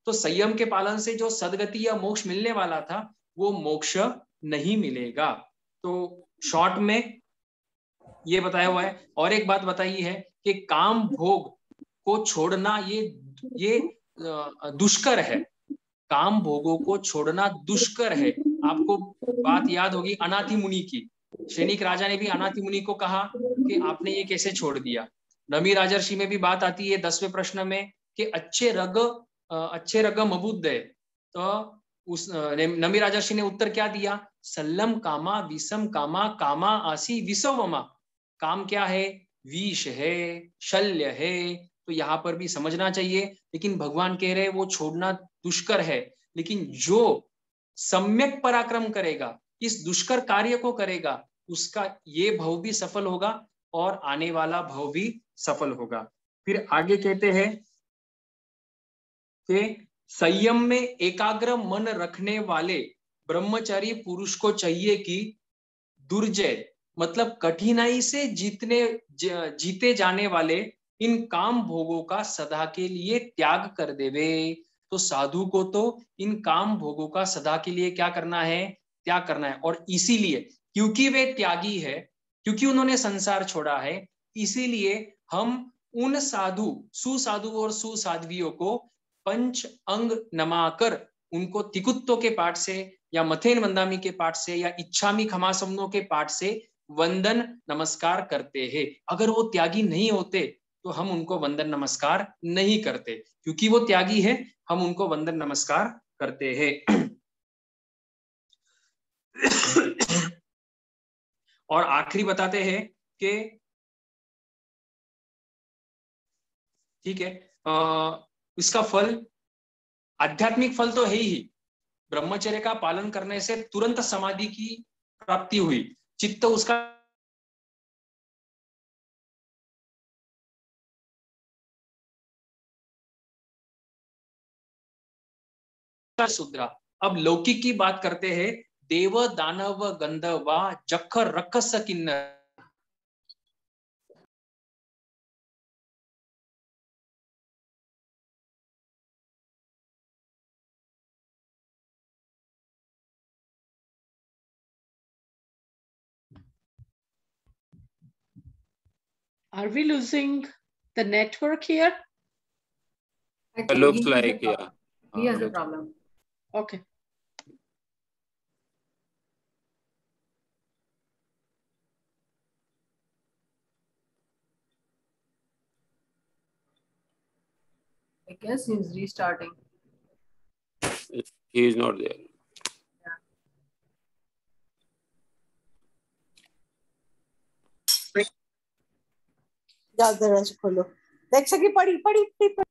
तो संयम के पालन से जो सदगति या मोक्ष मिलने वाला था वो मोक्ष नहीं मिलेगा। तो शॉर्ट में ये बताया हुआ है। और एक बात बताई है कि काम भोग को छोड़ना ये दुष्कर है, काम भोगों को छोड़ना दुष्कर है। आपको बात याद होगी अनाथि मुनि की। सैनिक राजा ने भी अनाथि मुनि को कहा कि आपने ये कैसे छोड़ दिया। नमी राजर्षि में भी बात आती है 10वें प्रश्न में कि अच्छे रग मबुद्ध है। तो उस नमी राजर्षि ने उत्तर क्या दिया, सल्लम कामा विषम कामा कामा आसी विषवमा। काम क्या है, विष है, शल्य है। तो यहाँ पर भी समझना चाहिए। लेकिन भगवान कह रहे वो छोड़ना दुष्कर है, लेकिन जो सम्यक पराक्रम करेगा, इस दुष्कर कार्य को करेगा, उसका ये भव भी सफल होगा और आने वाला भव भी सफल होगा। फिर आगे कहते हैं कि संयम में एकाग्र मन रखने वाले ब्रह्मचारी पुरुष को चाहिए कि दुर्जय मतलब कठिनाई से जीते जाने वाले इन काम भोगों का सदा के लिए त्याग कर देवे। तो साधु को तो इन काम भोगों का सदा के लिए क्या करना है, त्याग करना है। और इसीलिए क्योंकि वे त्यागी है, क्योंकि उन्होंने संसार छोड़ा है, इसीलिए हम उन सुसाधु और सुसाध्वियों को पंच अंग नमाकर उनको तिकुत्तो के पाठ से या मथेन मंदामी के पाठ से या इच्छामी खमासमनों के पाठ से वंदन नमस्कार करते हैं। अगर वो त्यागी नहीं होते तो हम उनको वंदन नमस्कार नहीं करते, क्योंकि वो त्यागी है, हम उनको वंदन नमस्कार करते हैं। और आखिरी बताते हैं कि ठीक है, इसका फल, आध्यात्मिक फल तो है ही, ब्रह्मचर्य का पालन करने से तुरंत समाधि की प्राप्ति हुई, चित्त उसका सुधरा। अब लौकिक की बात करते हैं। देव दानव गंधर्वा जख रखस किन्नर। Are we losing the network here? It looks like, yeah. He has a problem. Okay. I guess he's restarting. He is not there. जाओ दरवाजा खोलो, देख सकी पड़ी पड़ी पड़ी।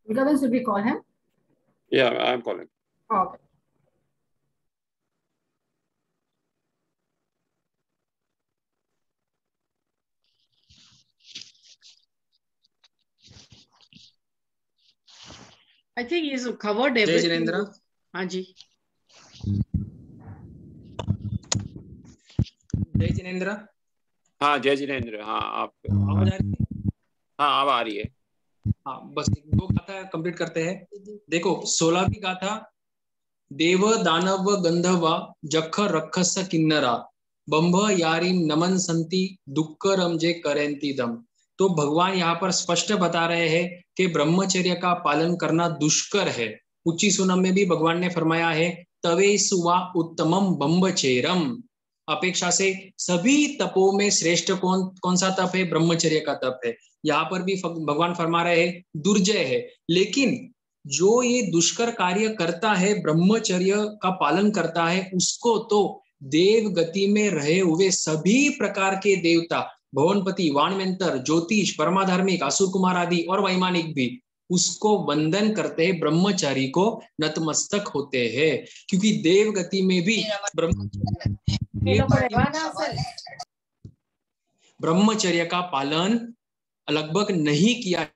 Because should we call him? Yeah, I'm calling. Okay. I think he's covered जय everything. Jinendra. हाँ जी। जय जिनेंद्र। हाँ जय जिनेंद्र। हाँ आप आवाज आ रही है? हाँ अब आ रही है। हाँ बस 2 गाथा कंप्लीट करते हैं। देखो 16वीं गाथा, देव दानव गंधर्वा जख रक्षस किन्नरा बंभ यारी नमन संति दुख रमजे करेंती दम। तो भगवान यहाँ पर स्पष्ट बता रहे हैं कि ब्रह्मचर्य का पालन करना दुष्कर है। उच्ची सुनम में भी भगवान ने फरमाया है, तवे सुवा उत्तमम बंबचेरम। अपेक्षा से सभी तपों में श्रेष्ठ कौन सा तप है? ब्रह्मचर्य का तप है। यहाँ पर भी भगवान फरमा रहे हैं दुर्जय है, लेकिन जो ये दुष्कर कार्य करता है, ब्रह्मचर्य का पालन करता है, उसको तो देव गति में रहे हुए सभी प्रकार के देवता, भवनपति, वाणमेंतर, ज्योतिष, परमाधार्मिक, असुर कुमार आदि और वैमानिक भी उसको वंदन करते हैं, ब्रह्मचारी को नतमस्तक होते हैं। क्योंकि देव गति में भी ब्रह्मचर्य का पालन लगभग नहीं किया।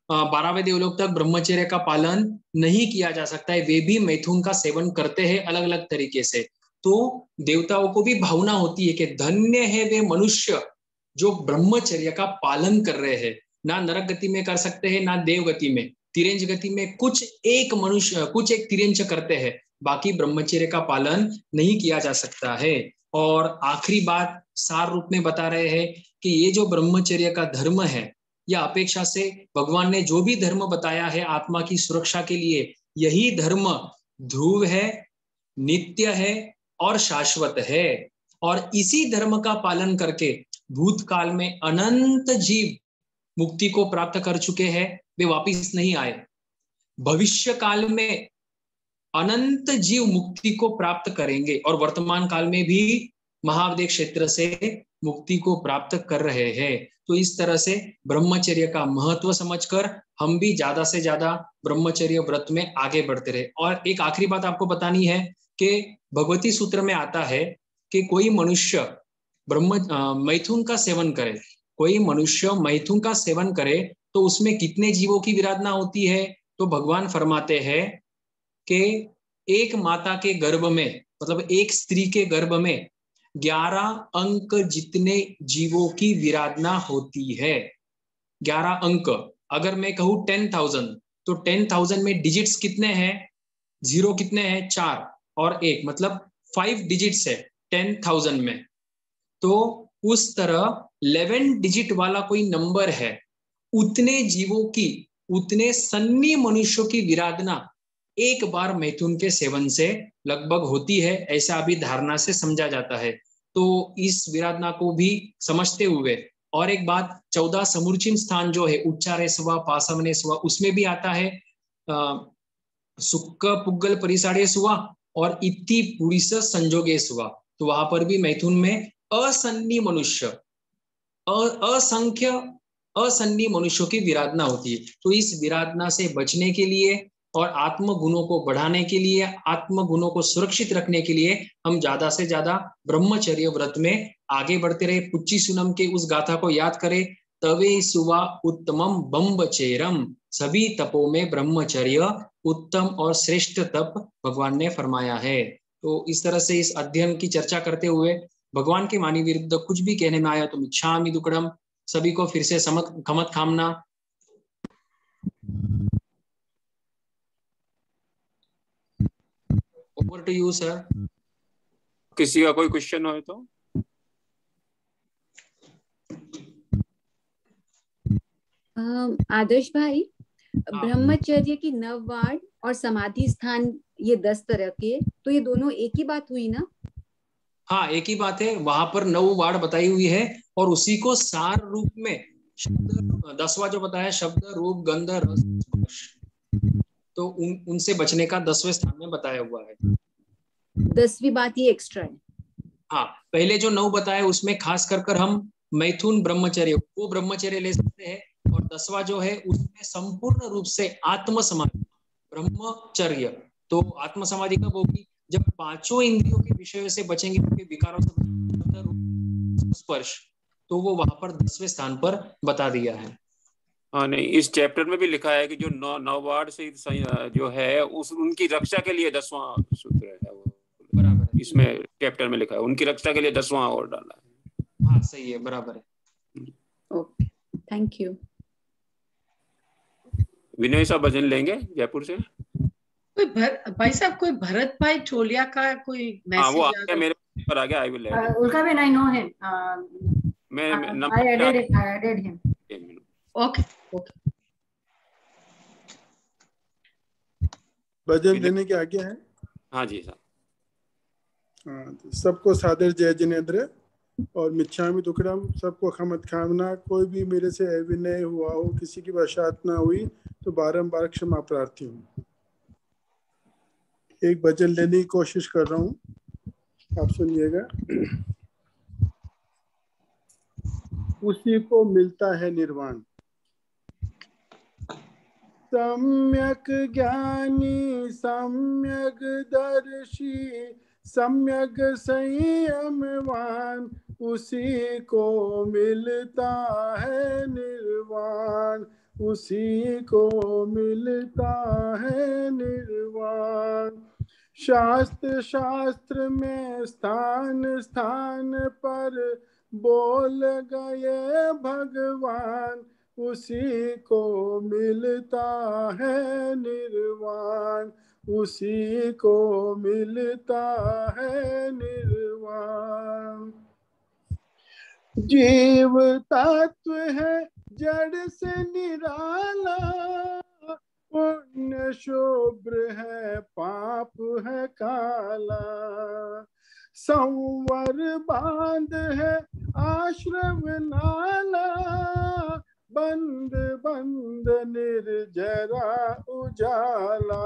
12वें देवलोक तक ब्रह्मचर्य का पालन नहीं किया जा सकता है। वे भी मैथुन का सेवन करते हैं अलग अलग तरीके से। तो देवताओं को भी भावना होती है कि धन्य है वे मनुष्य जो ब्रह्मचर्य का पालन कर रहे हैं। ना नरक गति में कर सकते हैं, ना देव गति में। तिरंज गति में कुछ एक मनुष्य, कुछ एक तिरंज करते हैं, बाकी ब्रह्मचर्य का पालन नहीं किया जा सकता है। और आखिरी बात सार रूप में बता रहे हैं कि ये जो ब्रह्मचर्य का धर्म है, या अपेक्षा से भगवान ने जो भी धर्म बताया है आत्मा की सुरक्षा के लिए, यही धर्म ध्रुव है, नित्य है और शाश्वत है। और इसी धर्म का पालन करके भूतकाल में अनंत जीव मुक्ति को प्राप्त कर चुके हैं, वे वापिस नहीं आए। भविष्य काल में अनंत जीव मुक्ति को प्राप्त करेंगे और वर्तमान काल में भी महावदेव क्षेत्र से मुक्ति को प्राप्त कर रहे हैं। तो इस तरह से ब्रह्मचर्य का महत्व समझकर हम भी ज्यादा से ज्यादा ब्रह्मचर्य व्रत में आगे बढ़ते रहे। और एक आखिरी बात आपको बतानी है कि भगवती सूत्र में आता है कि कोई मनुष्य मैथुन का सेवन करे, कोई मनुष्य मैथुन का सेवन करे तो उसमें कितने जीवों की विराधना होती है? तो भगवान फरमाते हैं कि एक माता के गर्भ में, मतलब एक स्त्री के गर्भ में 11 अंक जितने जीवों की विराधना होती है। 11 अंक। अगर मैं कहूं 10,000 तो 10,000 में डिजिट्स कितने हैं? 0 कितने हैं? 4 और 1, मतलब 5 डिजिट्स है 10,000 में, तो उस तरह 11 डिजिट वाला कोई नंबर है, उतने जीवों की, उतने सन्नी मनुष्यों की विराधना एक बार मैथुन के सेवन से लगभग होती है, ऐसा अभी धारणा से समझा जाता है। तो इस विराधना को भी समझते हुए, और एक बात, 14 समूर्चिम स्थान जो है, उच्चारे स्वा, पासमने स्वा, उसमें भी आता है सुक्क पुग्गल परिसाड़े स्वा और इति पुरिस संजोगे स्वा। तो वहां पर भी मैथुन में असन्नी मनुष्य, असंख्य असन्नी मनुष्यों की विराधना होती है। तो इस विराधना से बचने के लिए और आत्म गुणों को बढ़ाने के लिए, आत्म गुणों को सुरक्षित रखने के लिए हम ज्यादा से ज्यादा ब्रह्मचर्य व्रत में आगे बढ़ते रहे। पुच्ची सुनम के उस गाथा को याद करें, तवे सुवा उत्तमम बम्बचेरम, सभी तपों में ब्रह्मचर्य उत्तम और श्रेष्ठ तप भगवान ने फरमाया है। तो इस तरह से इस अध्ययन की चर्चा करते हुए भगवान के वाणी विरुद्ध कुछ भी कहने में आया तो मिच्छामि दुक्कडम। सभी को फिर से खमत खामना। Over to you sir. किसी का कोई क्वेश्चन हो तो? आदर्श भाई, ब्रह्मचर्य की 9 वार्ड और समाधि स्थान ये 10 तरह के, तो ये दोनों एक ही बात हुई ना? हाँ, एक ही बात है। वहां पर 9 वार्ड बताई हुई है और उसी को सार रूप में शब्द 10वां जो बताया, शब्द रूप गंध रस स्पर्श, तो उनसे बचने का 10वें स्थान में बताया हुआ है। 10वीं बात ये एक्स्ट्रा है। हाँ, पहले जो 9 बताया उसमें खास कर हम मैथुन ब्रह्मचर्य वो ब्रह्मचर्य ले सकते हैं, और 10वां जो है उसमें संपूर्ण रूप से आत्म समाधि ब्रह्मचर्य। तो आत्म समाधि कब होगी? जब 5 इंद्रियों के विषयों से बचेंगे, उनके विकारों से स्पर्श, तो वो वहां पर 10वें स्थान पर बता दिया है। हाँ, नहीं, इस चैप्टर में भी लिखा है कि जो 9 वार्ड से जो है उस उनकी रक्षा के लिए 10वां सूत्र है वो, बराबर। इसमें चैप्टर में लिखा है उनकी रक्षा के लिए 10वां और डाला है। हाँ, सही है, बराबर है। Okay, thank you. विनय साहब भजन लेंगे जयपुर से? कोई भाई साहब, कोई भरत भाई टोलिया का कोई मैसेज? वो आ गया, मेरे पर आ गया। I will add Ulka Ben, I know him. I added him. Okay okay. भजन देने की आज्ञा है? हाँ जी साहब। हाँ, तो सबको सादर जय जिनेंद्र और मिच्छामि दुक्कडम। सबको खमत खामना। कोई भी मेरे से अविनय हुआ हो, किसी की बशात ना हुई तो बारंबार क्षमा प्रार्थी हूँ। एक भजन लेने की कोशिश कर रहा हूँ, आप सुनिएगा। उसी को मिलता है निर्वाण। सम्यक ज्ञानी सम्यक दर्शी सम्यक संयमवान, उसी को मिलता है निर्वाण, उसी को मिलता है निर्वाण। शास्त्र शास्त्र में स्थान स्थान पर बोल गए भगवान, उसी को मिलता है निर्वाण, उसी को मिलता है निर्वाण। जीव तत्व है जड़ से निराला, पुण्य शुभ्र है पाप है काला, संवर बांध है आश्रम नाला, बंद बंद निर्जरा उजाला।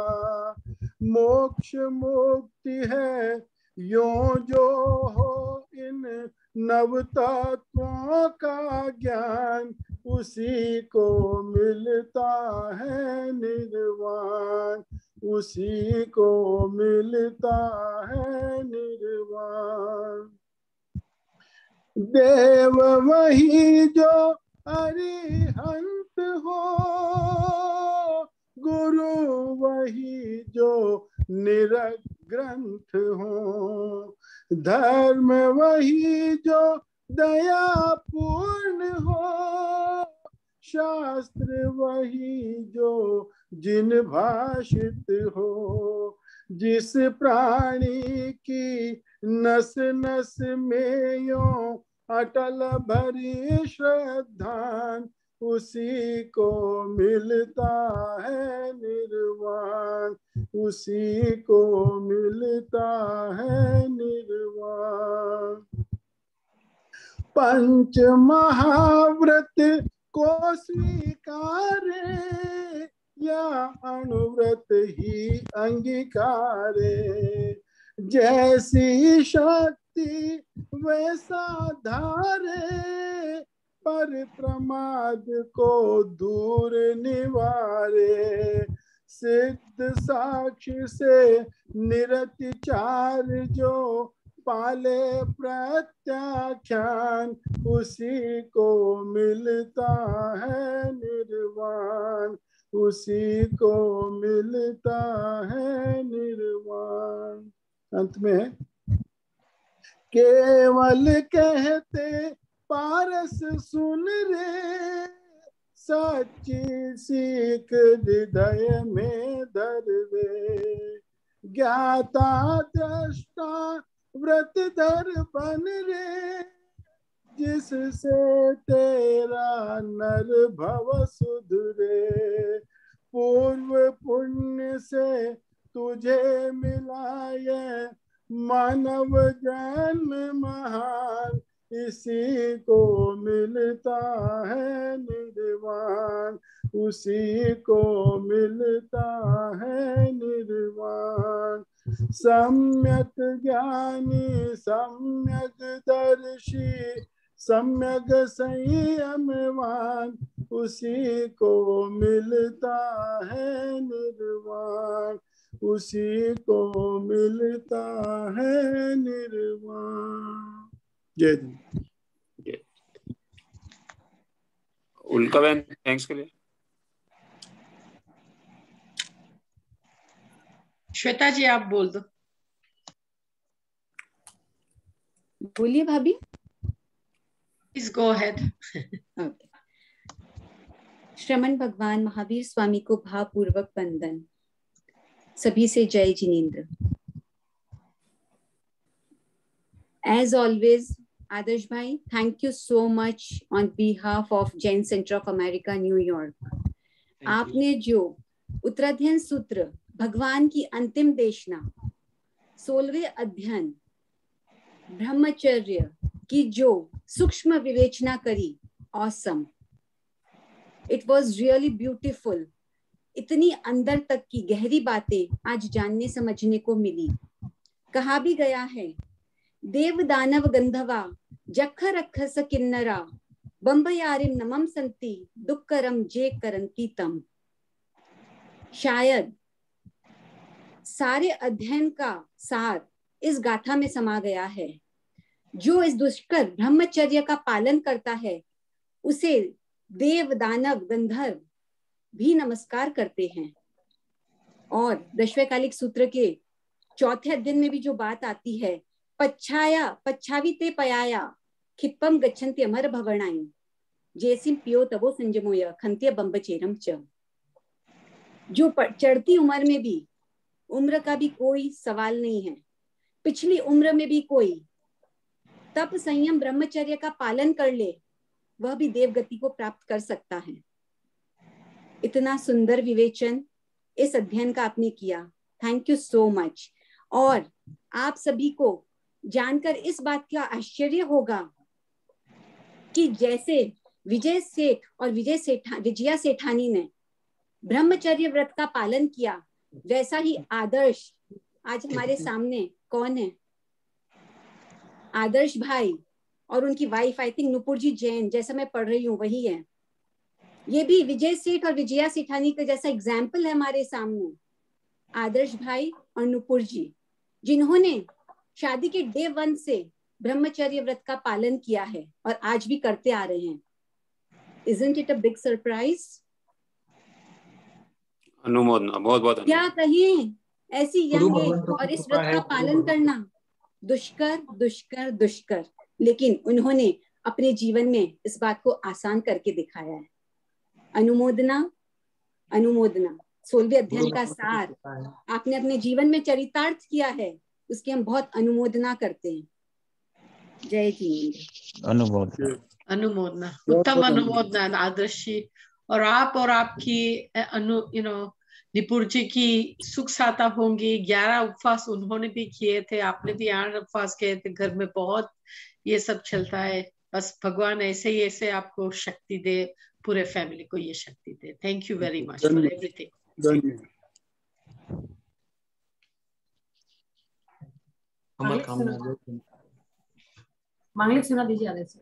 मोक्ष मुक्ति है यो जो हो इन नव तत्वों का ज्ञान, उसी को मिलता है निर्वाण, उसी को मिलता है निर्वाण। देव वही जो अरिहंत हो, गुरु वही जो निरग्रंथ हो, धर्म वही जो दया पूर्ण हो, शास्त्र वही जो जिन भाषित हो, जिस प्राणी की नस नस में यों अटल भरी श्रद्धा, उसी को मिलता है निर्वाण, उसी को मिलता है निर्वाण। पंच महाव्रत को स्वीकारे या अनुव्रत ही अंगीकारे, जैसी शक्ति वैसा धारे, पर प्रमाद को दूर निवारे। सिद्ध साक्ष्य से निरतिचार जो पाले प्रत्याख्यान, उसी को मिलता है निर्वाण, उसी को मिलता है निर्वाण। अंत में केवल कहते पारस सुन रे, सच्ची सीख हृदय में धर रे। ज्ञाता दृष्टा व्रत धर बन रे, जिससे तेरा नर भव सुधरे। पूर्व पुण्य से तुझे मिला ये मानव जन्म महान, इसी को मिलता है निर्वाण, उसी को मिलता है निर्वाण। सम्यक ज्ञानी सम्यक दर्शी सम्यक संयमवान, उसी को मिलता है निर्वाण, उसी को मिलता है निर्वाण। जय जी। उल्का बहन थैंक्स के लिए। श्वेता जी आप बोल दो। बोलिए भाभी। Please go ahead. श्रमण भगवान महावीर स्वामी को भावपूर्वक वंदन। सभी से जय Jinendra. As always, Adarsh bhai, thank you so much on behalf of Jain Center of America, New York. आपने जो उत्तराध्ययन सूत्र भगवान की अंतिम देशना 16वें अध्ययन ब्रह्मचर्य की जो सूक्ष्म विवेचना करी, awesome. It was really beautiful. इतनी अंदर तक की गहरी बातें आज जानने समझने को मिली। कहा भी गया है, देव दानव गंधवा जख रखस किन्नरा, बंबयारिम नमम संति दुक्करम जे करंती तम। शायद सारे अध्ययन का सार इस गाथा में समा गया है। जो इस दुष्कर ब्रह्मचर्य का पालन करता है, उसे देव दानव गंधर्व भी नमस्कार करते हैं। और दशवैकालिक सूत्र के चौथे अध्ययन में भी जो बात आती है, पच्छाया पच्छाविते पयाया खिप्पम गच्छन्ति अमर भवनाई, जैसिम पियो तबो संजमोय खंत्य बंबचेरम च। जो चढ़ती उम्र में भी, उम्र का भी कोई सवाल नहीं है, पिछली उम्र में भी कोई तप संयम ब्रह्मचर्य का पालन कर ले, वह भी देवगति को प्राप्त कर सकता है। इतना सुंदर विवेचन इस अध्ययन का आपने किया, थैंक यू सो मच। और आप सभी को जानकर इस बात का आश्चर्य होगा कि जैसे विजय सेठ और विजया सेठानी ने ब्रह्मचर्य व्रत का पालन किया, वैसा ही आदर्श आज हमारे सामने कौन है? आदर्श भाई और उनकी वाइफ, आई थिंक नुपुर जी जैन, जैसा मैं पढ़ रही हूँ वही है। ये भी विजय सेठ और विजया सेठानी का जैसा एग्जाम्पल है हमारे सामने। आदर्श भाई और नुपुर जी, जिन्होंने शादी के डे 1 से ब्रह्मचर्य व्रत का पालन किया है और आज भी करते आ रहे हैं। Isn't it a big surprise? अनुमोदना, बहुत बहुत क्या कहें, ऐसी यंग एज और इस व्रत का पालन करना दुष्कर दुष्कर दुष्कर, लेकिन उन्होंने अपने जीवन में इस बात को आसान करके दिखाया है। अनुमोदना अनुमोदना। 16वें अध्ययन का सार आपने अपने जीवन में चरितार्थ किया है, उसकी हम बहुत अनुमोदना करते हैं। जय जिनेंद्र। अनुमोदना, उत्तम अनुमोदना आदर्श जी। और आपकी निपुण जी की सुख साता होंगी। 11 उपवास उन्होंने भी किए थे, आपने भी 8 उपवास किए थे। घर में बहुत ये सब चलता है। बस भगवान ऐसे ही ऐसे आपको शक्ति दे, पूरे फैमिली को ये शक्ति दे। Thank you very much for everything. मांगलिक सुना दीजिए आगे से।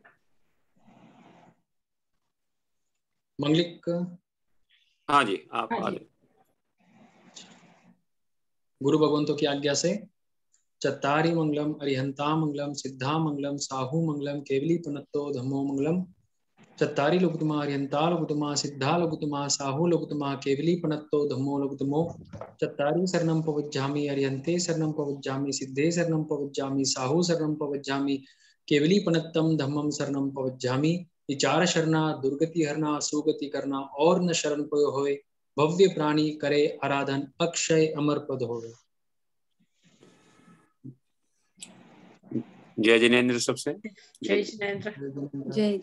मंगलिक। हाँ जी, आप आगे। गुरु भगवंतों की आज्ञा से चत्तारी मंगलम, अरिहंता मंगलम, सिद्धा मंगलम, साहू मंगलम, केवली पुनत्तो धम्मो मंगलम। चत्तारी लोकुतमा, अरिहंता लोकुतमा, सिद्धा लोकुतमा, साहू लोकुतमा, केवली पुनत्तो धम्मो लोकुतमो। चत्तारी शरणं पवज्जामि, अरिहंते शरणं पवज्जामि, सिद्धे शरणं पवज्जामि, साहू शरणं पवज्जामि, केवली पुनत्तम धम्मम शरणं पवज्जामि। विचार शरणा, दुर्गति हरना, सुगति करना, और न शरण कोय होए। भव्य प्राणी करे आराधन, अक्षय अमर पद होए। जय जिनेंद्र सबसे। जय जिनेंद्र। जय